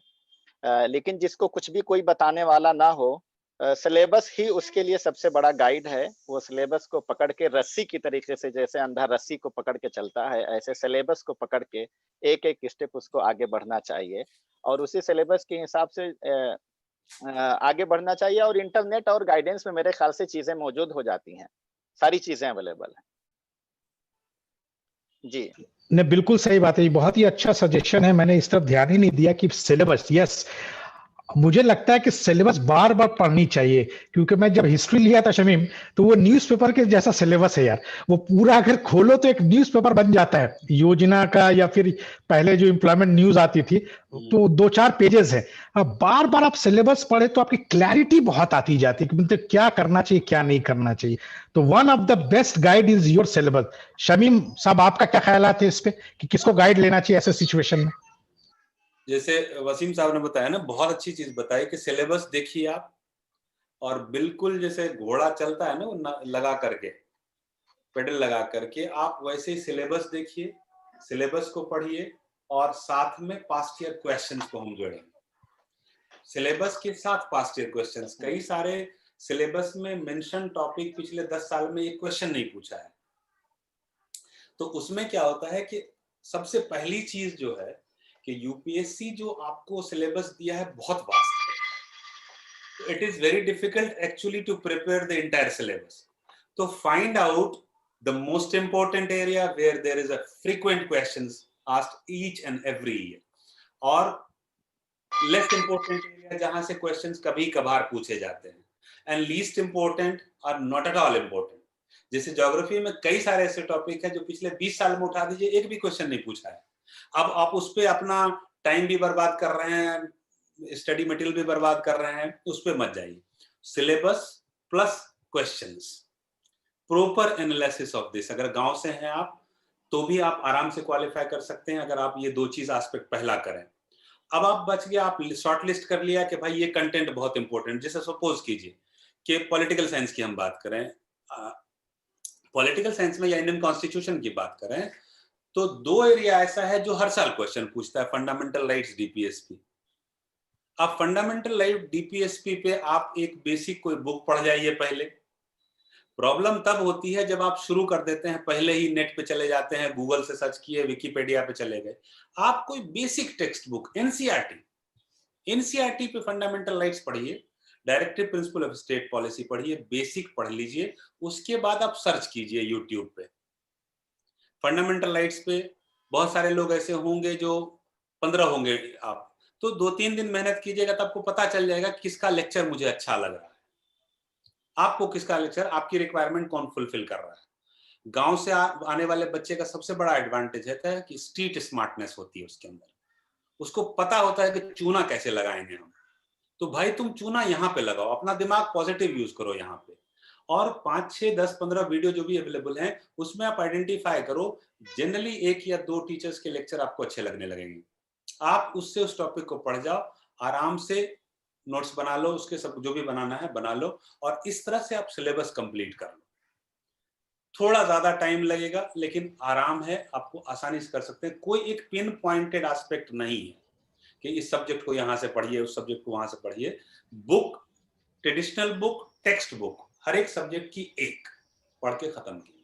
लेकिन जिसको कुछ भी कोई बताने वाला ना हो, सिलेबस ही उसके लिए सबसे बड़ा गाइड है। वो सिलेबस को पकड़ के रस्सी की तरीके से, जैसे अंधा रस्सी को पकड़ के चलता है, ऐसे सिलेबस को पकड़ के एक-एक स्टेप उसको आगे बढ़ना चाहिए और उसी सिलेबस के हिसाब से आगे बढ़ना चाहिए और इंटरनेट और गाइडेंस में मेरे ख्याल से चीज़ें मौजूद हो जाती हैं। सारी चीज़ें अवेलेबल हैं। जी। ने बिल्कुल सही बात है, ये बहुत ही अच्छा सजेशन है, मैंने इस तरफ ध्यान ही नहीं दिया कि सिलेबस, यस, मुझे लगता है कि सिलेबस बार बार पढ़नी चाहिए, क्योंकि मैं जब हिस्ट्री लिया था शमीम, तो वो न्यूज़पेपर के जैसा सिलेबस है यार। वो पूरा अगर खोलो तो एक न्यूज़पेपर बन जाता है योजना का, या फिर पहले जो एम्प्लॉयमेंट न्यूज आती थी, तो 2-4 पेजेस है। अब बार बार आप सिलेबस पढ़े तो आपकी क्लैरिटी बहुत आती जाती है कि मतलब क्या करना चाहिए, क्या नहीं करना चाहिए। तो one of the best guide is your syllabus. Shamim साहब, आपका क्या ख्यालात है इस पे कि किसको गाइड लेना चाहिए ऐसे सिचुएशन में? जैसे वसीम साहब ने बताया ना, बहुत अच्छी चीज बताई कि सिलेबस देखिए आप, और बिल्कुल जैसे घोड़ा चलता है ना वो लगा करके, पेडल लगा करके, आप वैसे ही सिलेबस देखिए, सिलेबस को पढ़िए और साथ में पास्ट ईयर क्वेश्चंस को हम जोड़ें। सिलेबस के साथ पास्ट ईयर क्वेश्चंस, कई सारे सिलेबस में मेंशन टॉपिक पिछले 10 साल में एक क्वेश्चन नहीं पूछा है, तो उसमें क्या होता है कि सबसे पहली चीज जो है कि यूपीएससी जो आपको सिलेबस दिया है बहुत वास्ट है, it is very difficult actually to prepare the entire syllabus. तो find out the most important area where there is a frequent questions asked each and every year, और लेस इंपॉर्टेंट एरिया जहां से क्वेश्चंस कभी कभार पूछे जाते हैं, एंड लीस्ट इंपॉर्टेंट और नॉट एट ऑल इंपॉर्टेंट। जैसे ज्योग्राफी में कई सारे ऐसे टॉपिक है जो पिछले 20 साल में उठा दीजिए, एक भी क्वेश्चन नहीं पूछा है। अब आप उस पर अपना टाइम भी बर्बाद कर रहे हैं, स्टडी मटेरियल भी बर्बाद कर रहे हैं, उस पर मत जाइए। Syllabus plus questions, proper analysis of this. अगर गांव से हैं आप तो भी आप आराम से क्वालिफाई कर सकते हैं, अगर आप ये दो चीज एस्पेक्ट पहला करें। अब आप बच गया, आप शॉर्ट लिस्ट कर लिया कि भाई ये कंटेंट बहुत इंपॉर्टेंट। जैसे सपोज कीजिए कि पॉलिटिकल साइंस की हम बात करें, पॉलिटिकल साइंस में या इंडियन कॉन्स्टिट्यूशन की बात करें, तो 2 एरिया ऐसा है जो हर साल क्वेश्चन पूछता है, फंडामेंटल राइट्स, डीपीएसपी। अब फंडामेंटल राइट डीपीएसपी पे आप एक बेसिक कोई बुक पढ़ जाइए पहले। प्रॉब्लम तब होती है जब आप शुरू कर देते हैं, पहले ही नेट पे चले जाते हैं, गूगल से सर्च किए, विकिपीडिया पे चले गए। आप कोई बेसिक टेक्स्ट बुक, एनसीईआरटी पे फंडामेंटल राइट्स पढ़िए, directive principle of state policy पढ़िए, बेसिक पढ़ लीजिए। उसके बाद आप सर्च कीजिए यूट्यूब पे फंडामेंटल राइट्स पे। बहुत सारे लोग ऐसे होंगे जो 15 होंगे, आप तो 2-3 दिन मेहनत कीजिएगा तो आपको पता चल जाएगा किसका लेक्चर मुझे अच्छा लग रहा है, आपको किसका लेक्चर, आपकी रिक्वायरमेंट कौन फुलफिल कर रहा है। गांव से आने वाले बच्चे का सबसे बड़ा एडवांटेज है कि स्ट्रीट स्मार्टनेस होती है उसके अंदर, उसको पता होता है कि चूना कैसे लगाएंगे हम। तो भाई तुम चूना यहाँ पे लगाओ, अपना दिमाग पॉजिटिव यूज करो यहाँ पे, और 5, 6, 10, 15 वीडियो जो भी अवेलेबल हैं उसमें आप आइडेंटिफाई करो, जनरली 1 या 2 टीचर्स के लेक्चर आपको अच्छे लगने लगेंगे। आप उससे उस टॉपिक को पढ़ जाओ, आराम से नोट्स बना लो, उसके सब जो भी बनाना है बना लो, और इस तरह से आप सिलेबस कंप्लीट कर लो। थोड़ा ज्यादा टाइम लगेगा लेकिन आराम है, आपको आसानी से कर सकते हैं। कोई एक पिन पॉइंटेड एस्पेक्ट नहीं है कि इस सब्जेक्ट को यहां से पढ़िए, उस सब्जेक्ट को वहां से पढ़िए। Book, traditional book, text book, हर एक सब्जेक्ट की एक पढ़ के खत्म की।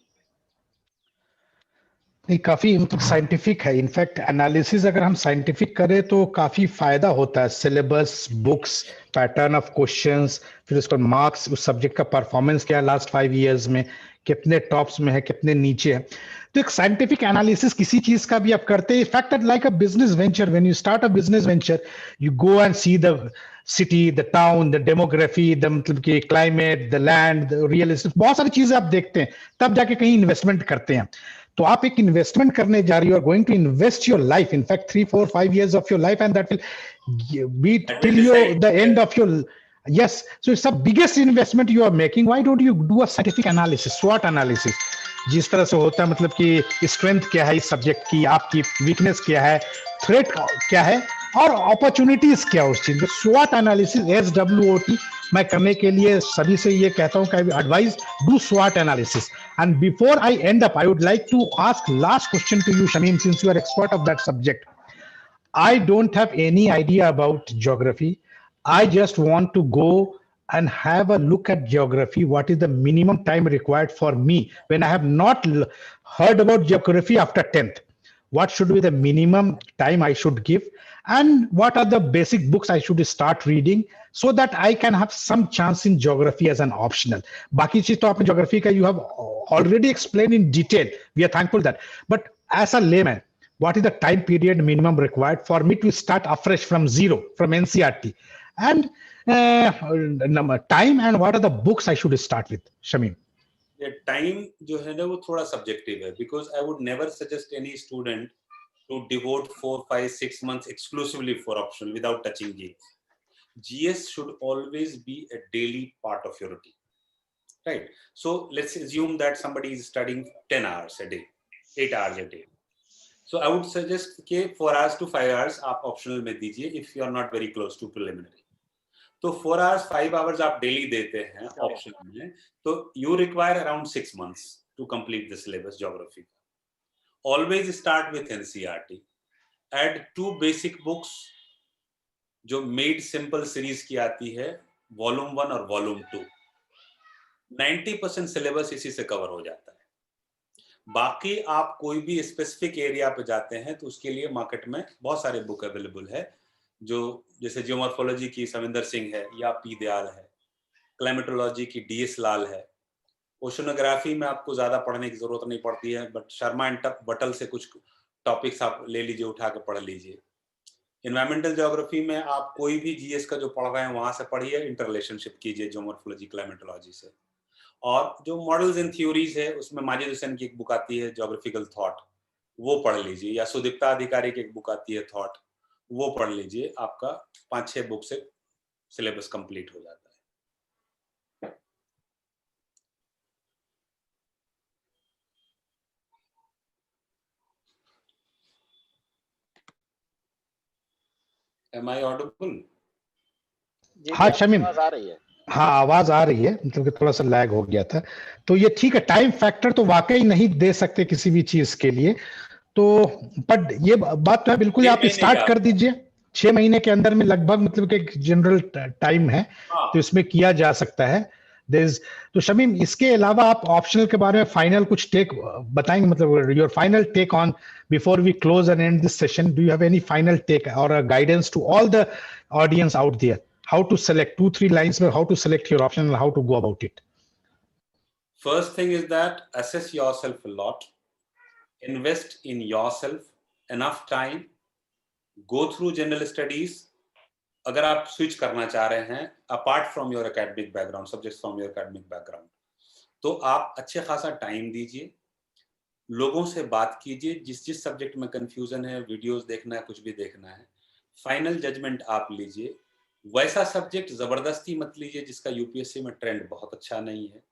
नहीं, काफी मतलब साइंटिफिक है। इनफैक्ट एनालिसिस अगर हम साइंटिफिक करें तो काफी फायदा होता है। Syllabus, books, pattern of questions, फिर उसका मार्क्स, उस सब्जेक्ट का परफॉर्मेंस क्या है लास्ट 5 इयर्स में, कितने टॉप्स में है, कितने नीचे है। तो एक साइंटिफिक एनालिसिस किसी चीज का भी आप करते हैं। In fact like a business venture, when you start a business venture, you go and see the city, the town, the demography, the मतलब कि climate, the land, the real estate, बहुत सारी चीजें आप देखते हैं, तब जाके कहीं इन्वेस्टमेंट करते हैं। तो आप एक इन्वेस्टमेंट करने जा रही हो, going to invest your life, in fact 3, 4, 5 years of your life, and that will be till you the end of your, yes, so it's the biggest investment you are making. Why don't you do a scientific analysis, SWOT analysis, जिस तरह से होता है, मतलब कि स्ट्रेंथ क्या है इस सब्जेक्ट की, आपकी वीकनेस क्या है, थ्रेट क्या है, और अपॉर्चुनिटीज क्या उस चीज में। SWOT एनालिसिस, SWOT मैं करने के लिए सभी से ये कहता हूं कि advice do SWOT analysis. And before I end up, I would like to ask last question to you, Shamim, since you are expert of that subject. I don't have any idea about geography. I just want to go and have a look at geography. What is the minimum time required for me when I have not heard about geography after 10th? What should be the minimum time I should give? And what are the basic books I should start reading so that I can have some chance in geography as an optional? Baki cheez to aapne geography ka you have already explained in detail. We are thankful that. But as a layman, what is the time period minimum required for me to start afresh from zero, from NCERT? And time, and what are the books I should start with, Shamim? ये टाइम जो है ना वो थोड़ा सब्जेक्टिव है, because I would never suggest any student to devote 4, 5, 6 months exclusively for optional without touching GS. GS should always be a daily part of your routine, right? So let's assume that somebody is studying 10 hours a day, 8 hours a day. So I would suggest कि 4 hours to 5 hours आप optional में दीजिए if you are not very close to preliminary. तो 4 hours, 5 hours आप daily देते हैं optional में, तो you require around 6 months to complete the syllabus geography. Always start with NCERT. Add 2 basic books जो Made Simple series की आती है, Volume 1 और Volume 2. 90% सिलेबस इसी से कवर हो जाता है। बाकी आप कोई भी स्पेसिफिक एरिया पे जाते हैं तो उसके लिए मार्केट में बहुत सारे बुक अवेलेबल है, जो जैसे जियोमॉर्फोलॉजी की सविंदर सिंह है या पी दयाल है, क्लाइमेटोलॉजी की DS लाल है, ओशनोग्राफी में आपको ज्यादा पढ़ने की जरूरत नहीं पड़ती है, बट शर्मा एंड बटल से कुछ टॉपिक्स आप ले लीजिए, उठा के पढ़ लीजिए। इन्वायरमेंटल ज्योग्राफी में आप कोई भी GS का जो पढ़ रहे हैं वहां से पढ़िए, इंटररिलेशनशिप कीजिए जियोमॉर्फोलॉजी, क्लाइमेटोलॉजी से। और जो मॉडल्स एंड थ्योरीज है उसमें माजिद हुसैन की एक बुक आती है ज्योग्राफिकल थॉट, वो पढ़ लीजिए, या सुदीप्ता अधिकारी की एक बुक आती है थॉट, वो पढ़ लीजिए। आपका 5-6 बुक से सिलेबस कंप्लीट हो जाता है। Am I audible? हाँ शमीम, आवाज आ रही है। हाँ आवाज आ रही है, मतलब कि थोड़ा सा लैग हो गया था। तो ये ठीक है, टाइम फैक्टर तो वाकई नहीं दे सकते किसी भी चीज के लिए, तो बट ये बात तो है बिल्कुल, आप स्टार्ट कर दीजिए 6 महीने के अंदर में लगभग, मतलब कि एक जनरल टाइम है, तो इसमें किया जा सकता है। तो शमीम, इसके अलावा आप ऑप्शनल के बारे में फाइनल कुछ टेक बताएंगे, मतलब your final take on before we close and and this session? Do you have any final take और a guidance to all the audience out there, how to select 2-3 lines में how to select your option and how to go about it? First thing is that assess yourself a lot, invest in yourself enough time, go through general studies. अगर आप स्विच करना चाह रहे हैं apart from your academic background, subject from your academic background, तो आप अच्छे खासा टाइम दीजिए, लोगों से बात कीजिए, जिस सब्जेक्ट में कंफ्यूजन है, वीडियोस देखना है, कुछ भी देखना है, फाइनल जजमेंट आप लीजिए। वैसा सब्जेक्ट जबरदस्ती मत लीजिए जिसका यूपीएससी में ट्रेंड बहुत अच्छा नहीं है।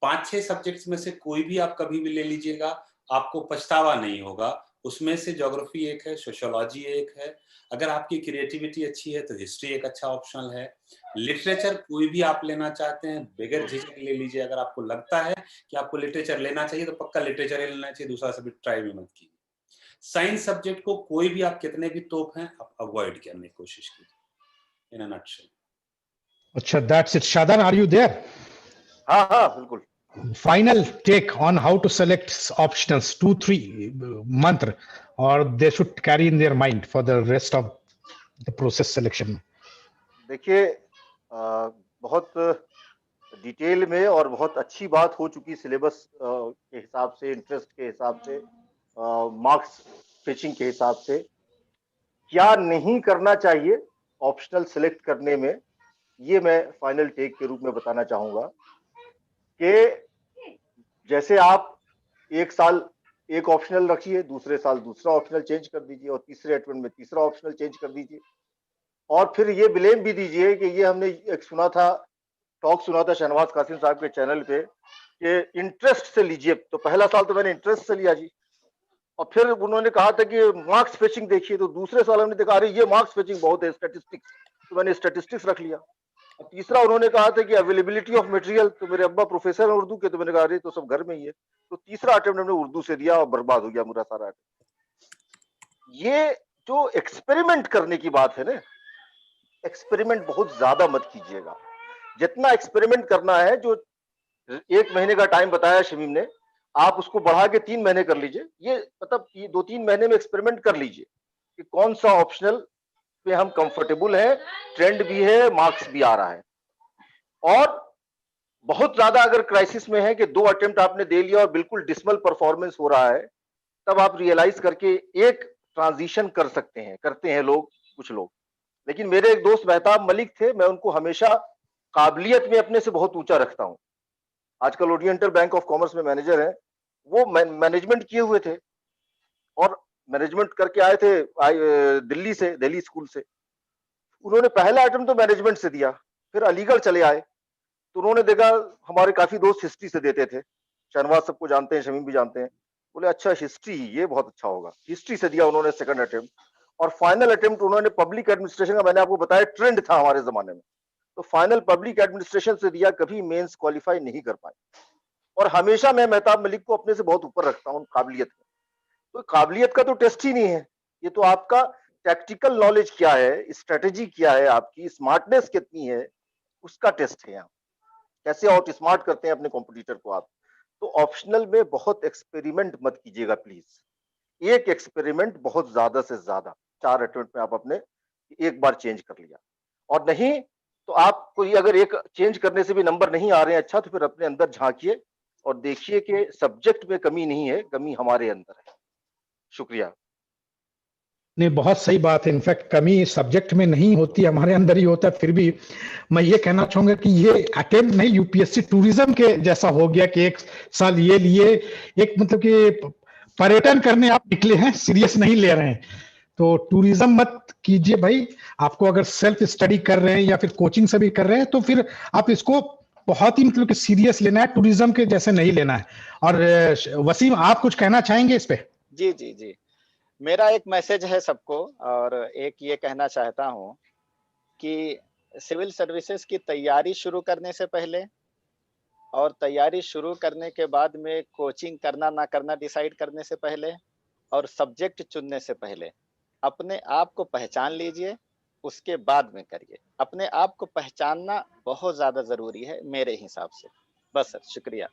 5-6 सब्जेक्ट्स में से कोई भी आप कभी भी ले लीजिएगा, आपको पछतावा नहीं होगा। उसमें से ज्योग्राफी एक है, सोशियोलॉजी एक है, अगर आपकी क्रिएटिविटी अच्छी है तो हिस्ट्री एक अच्छा ऑप्शनल है। लिटरेचर कोई भी आप लेना चाहते हैं बगैर झिझक ले लीजिए। अगर आपको लगता है कि आपको लिटरेचर लेना चाहिए तो पक्का लिटरेचर ही लेना चाहिए, दूसरा सब्जेक्ट ट्राई भी मत कीजिए। साइंस सब्जेक्ट को कोई भी आप कितने भी तोप हैं, आप अवॉइड करने की कोशिश कीजिए इन अ नटशेल। अच्छा, that's it. Shadan, are you there? हाँ हाँ बिल्कुल। Final take on how to select optionals, 2-3 mantra, or they should carry in their mind for the rest of the process selection. देखिए बहुत डिटेल में और बहुत अच्छी बात हो चुकी सिलेबस के हिसाब से, इंटरेस्ट के हिसाब से, मार्क्स फिचिंग के हिसाब से क्या नहीं करना चाहिए ऑप्शनल सेलेक्ट करने में, ये मैं फाइनल टेक के रूप में बताना चाहूंगा कि जैसे आप एक साल एक ऑप्शनल रखिए, दूसरे साल दूसरा ऑप्शनल चेंज कर दीजिए और तीसरे अटेम्प्ट में तीसरा ऑप्शनल चेंज कर दीजिए। और फिर ये ब्लेम भी दीजिए कि ये हमने एक टॉक सुना था शहनवाज कासिम साहब के चैनल पे कि इंटरेस्ट से लीजिए। तो पहला साल तो मैंने इंटरेस्ट से लिया जी, और फिर उन्होंने कहा था कि मार्क्स फेचिंग देखिए, तो दूसरे साल हमने देखा अरे ये मार्क्स फेचिंग बहुत है, स्टैटिस्टिक्स, तो मैंने स्टैटिस्टिक्स रख लिया। और तीसरा उन्होंने कहा था कि अवेलेबिलिटी ऑफ मटेरियल, तो मेरे अब्बा प्रोफेसर है उर्दू के, तो मैंने कहा अरे तो सब घर में ही है। तो तीसरा अटेम्प्ट हमने उर्दू से दिया और बर्बाद हो गया मेरा सारा अटेम्प्ट। ये जो एक्सपेरिमेंट करने की बात है ना, एक्सपेरिमेंट बहुत ज्यादा मत कीजिएगा। जितना एक्सपेरिमेंट करना है, जो 1 महीने का टाइम बताया शमीम ने, आप उसको बढ़ा के 3 महीने कर लीजिए। ये मतलब ये 2-3 महीने में एक्सपेरिमेंट कर लीजिए कि कौन सा ऑप्शनल पे हम कंफर्टेबल है, ट्रेंड भी है, मार्क्स भी आ रहा है। और बहुत ज्यादा अगर क्राइसिस में है कि 2 अटेम्प्ट आपने दे लिया और बिल्कुल डिसमल परफॉर्मेंस हो रहा है, तब आप रियलाइज करके एक ट्रांजिशन कर सकते हैं, करते हैं लोग, कुछ लोग। लेकिन मेरे एक दोस्त मेहताब मलिक थे, मैं उनको हमेशा काबिलियत में अपने से बहुत ऊंचा रखता हूं। आजकल ओरिएंटल बैंक ऑफ कॉमर्स में मैनेजर हैं। वो मैनेजमेंट किए हुए थे और मैनेजमेंट करके आए थे दिल्ली से, दिल्ली स्कूल से। उन्होंने पहला अटेम्प्ट तो मैनेजमेंट से दिया, फिर अलीगढ़ चले आए। तो उन्होंने देखा, हमारे काफी दोस्त हिस्ट्री से देते थे, शहनवाज सबको जानते हैं, शमीम भी जानते हैं। बोले अच्छा हिस्ट्री, ये बहुत अच्छा होगा। हिस्ट्री से दिया उन्होंने सेकंड अटेम्प्ट, और फाइनल अटेम्प्ट उन्होंने पब्लिक एडमिनिस्ट्रेशन का, मैंने आपको बताया ट्रेंड था हमारे जमाने में, तो फाइनल पब्लिक एडमिनिस्ट्रेशन से दिया। कभी मेंस क्वालिफाई नहीं कर पाए। और हमेशा मैं मेहताब मलिक को अपने से बहुत ऊपर रखता हूँ काबिलियत में। तो काबिलियत का तो टेस्ट ही नहीं है, ये तो आपका टैक्टिकल नॉलेज क्या है, स्ट्रेटेजी क्या है, आपकी स्मार्टनेस कितनी है, उसका टेस्ट है। यहाँ कैसे आउट स्मार्ट करते हैं अपने कॉम्पिटिटर को आप। तो ऑप्शनल में बहुत एक्सपेरिमेंट मत कीजिएगा प्लीज। एक एक्सपेरिमेंट बहुत ज्यादा से ज्यादा 4 अटेम्प्ट में आप अपने एक बार चेंज कर लिया, और नहीं तो आप कोई अगर एक चेंज करने से भी नंबर नहीं आ रहे हैं अच्छा, तो फिर अपने अंदर झांकिए और देखिए कि सब्जेक्ट में कमी नहीं है, कमी हमारे अंदर है। शुक्रिया। नहीं, बहुत सही बात है। इनफैक्ट कमी सब्जेक्ट में नहीं होती, हमारे अंदर ही होता है। फिर भी मैं ये कहना चाहूंगा कि ये अटेम्प्ट नहीं, यूपीएससी टूरिज्म के जैसा हो गया कि एक साल ये लिए, एक मतलब कि पर्यटन करने आप निकले हैं, सीरियस नहीं ले रहे हैं। तो टूरिज्म मत कीजिए भाई। आपको अगर सेल्फ स्टडी कर रहे हैं या फिर कोचिंग से भी कर रहे हैं, तो फिर आप इसको बहुत ही मतलब कि सीरियस लेना है, टूरिज्म के जैसे नहीं लेना है। और वसीम, आप कुछ कहना चाहेंगे इस पे? जी जी जी, मेरा एक मैसेज है सबको, और एक ये कहना चाहता हूँ कि सिविल सर्विसेज की तैयारी शुरू करने से पहले और तैयारी शुरू करने के बाद में कोचिंग करना ना करना डिसाइड करने से पहले और सब्जेक्ट चुनने से पहले अपने आप को पहचान लीजिए, उसके बाद में करिए। अपने आप को पहचानना बहुत ज्यादा जरूरी है मेरे हिसाब से। बस सर, शुक्रिया।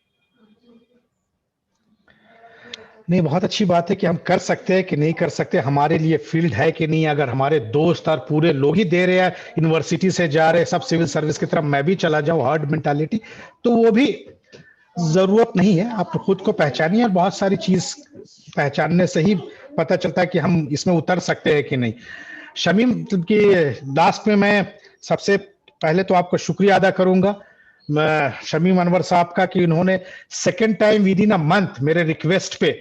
नहीं, बहुत अच्छी बात है कि हम कर सकते हैं कि नहीं कर सकते, हमारे लिए फील्ड है कि नहीं। अगर हमारे दोस्त और पूरे लोग ही दे रहे हैं, यूनिवर्सिटी से जा रहे हैं सब सिविल सर्विस की तरफ, मैं भी चला जाऊं, हर्ड मेंटालिटी, तो वो भी जरूरत नहीं है। आप खुद को पहचानिए, और बहुत सारी चीज पहचानने से ही पता चलता है कि हम इसमें उतर सकते हैं कि नहीं। शमीम की लास्ट में मैं सबसे पहले तो आपको शुक्रिया अदा करूंगा, शमीम अनवर साहब का, कि उन्होंने second time with in a month मेरे रिक्वेस्ट पे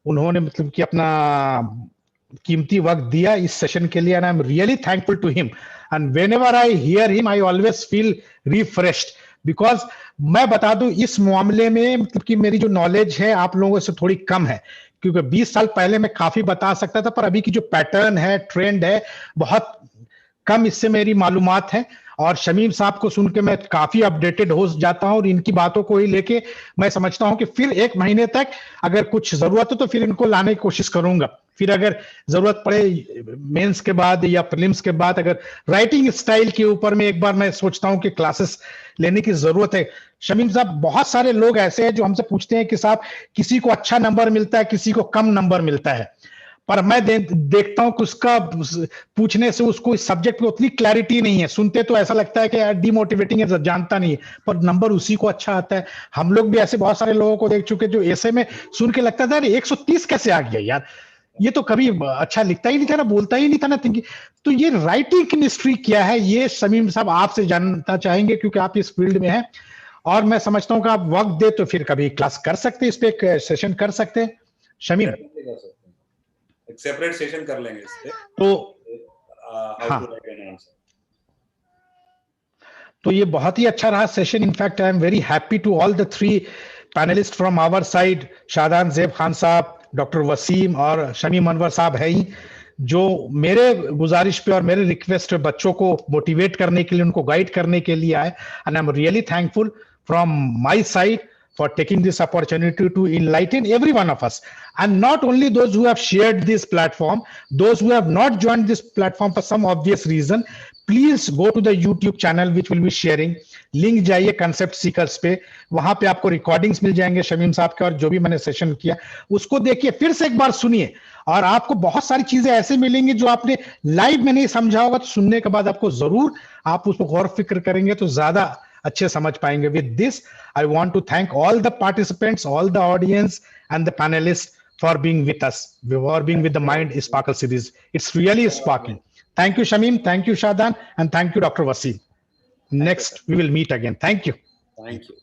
उन्होंने मतलब कि अपना कीमती वक्त दिया इस सेशन के लिए, and I am really thankful to him. And whenever I hear him, I always feel refreshed, because मैं बता दूं इस मामले में मतलब कि मेरी जो नॉलेज है आप लोगों से थोड़ी कम है, क्योंकि 20 साल पहले मैं काफी बता सकता था, पर अभी की जो पैटर्न है, ट्रेंड है, बहुत कम इससे मेरी मालूमात है। और शमीम साहब को सुन के मैं काफी अपडेटेड हो जाता हूं, और इनकी बातों को ही लेके मैं समझता हूं कि फिर 1 महीने तक अगर कुछ जरूरत हो तो फिर इनको लाने की कोशिश करूंगा। फिर अगर जरूरत पड़े मेंस के बाद या प्रीलिम्स के बाद, अगर राइटिंग स्टाइल के ऊपर में एक बार मैं सोचता हूं कि क्लासेस लेने की जरूरत है। शमीम साहब, बहुत सारे लोग ऐसे हैं जो हमसे पूछते हैं कि साहब किसी को अच्छा नंबर मिलता है, किसी को कम नंबर मिलता है, पर मैं देखता हूं कि उसका पूछने से उसको इस सब्जेक्ट में उतनी क्लैरिटी नहीं है। सुनते तो ऐसा लगता है कि यार डिमोटिवेटिंग है, जानता नहीं है, पर नंबर उसी को अच्छा आता है। हम लोग भी ऐसे बहुत सारे लोगों को देख चुके जो ऐसे में सुन के लगता था 130 कैसे आ गया यार, ये तो कभी अच्छा लिखता ही नहीं था ना, बोलता ही नहीं था ना थिंकिंग। तो ये राइटिंग केमिस्ट्री क्या है, ये शमीम साहब आपसे जानना चाहेंगे, क्योंकि आप इस फील्ड में हैं। और मैं समझता हूं कि आप वक्त दे तो फिर कभी क्लास कर सकते हैं, इस पे एक सेशन कर सकते हैं शमीम। एक सेपरेट सेशन कर लेंगे इस पे, तो how to write an answer. तो ये बहुत ही अच्छा रहा session. In fact I am very happy to all the 3 panelist from our side, Shadan Zeb Khan sahab, doctor Wasim और शमीम अनवर साहब है ही, जो मेरे गुजारिश पे और मेरे रिक्वेस्ट पे बच्चों को मोटिवेट करने के लिए, उनको गाइड करने के लिए आए। And I am really thankful from my side for taking this opportunity to enlighten every one of us, and not only those who have shared this platform, those who have not joined this platform for some obvious reason, please go to the YouTube channel which will be sharing link। जाइए कंसेप्ट सीकर्स पे, वहां पे आपको रिकॉर्डिंग्स मिल जाएंगे शमीम साहब के, और जो भी मैंने सेशन किया उसको देखिए, फिर से एक बार सुनिए, और आपको बहुत सारी चीजें ऐसे मिलेंगी जो आपने लाइव में नहीं समझा होगा, तो सुनने के बाद आपको जरूर आप उसको गौर फिक्र करेंगे तो ज्यादा अच्छे समझ पाएंगे। With this I want to thank all the participants, all the audience and the panelists for being with us, for being with the Mind Sparkle series. It's really sparkling. Thank you, Shamim. Thank you, Shadan. And thank you, Dr. Wasim. Next, we will meet again. Thank you. Thank you.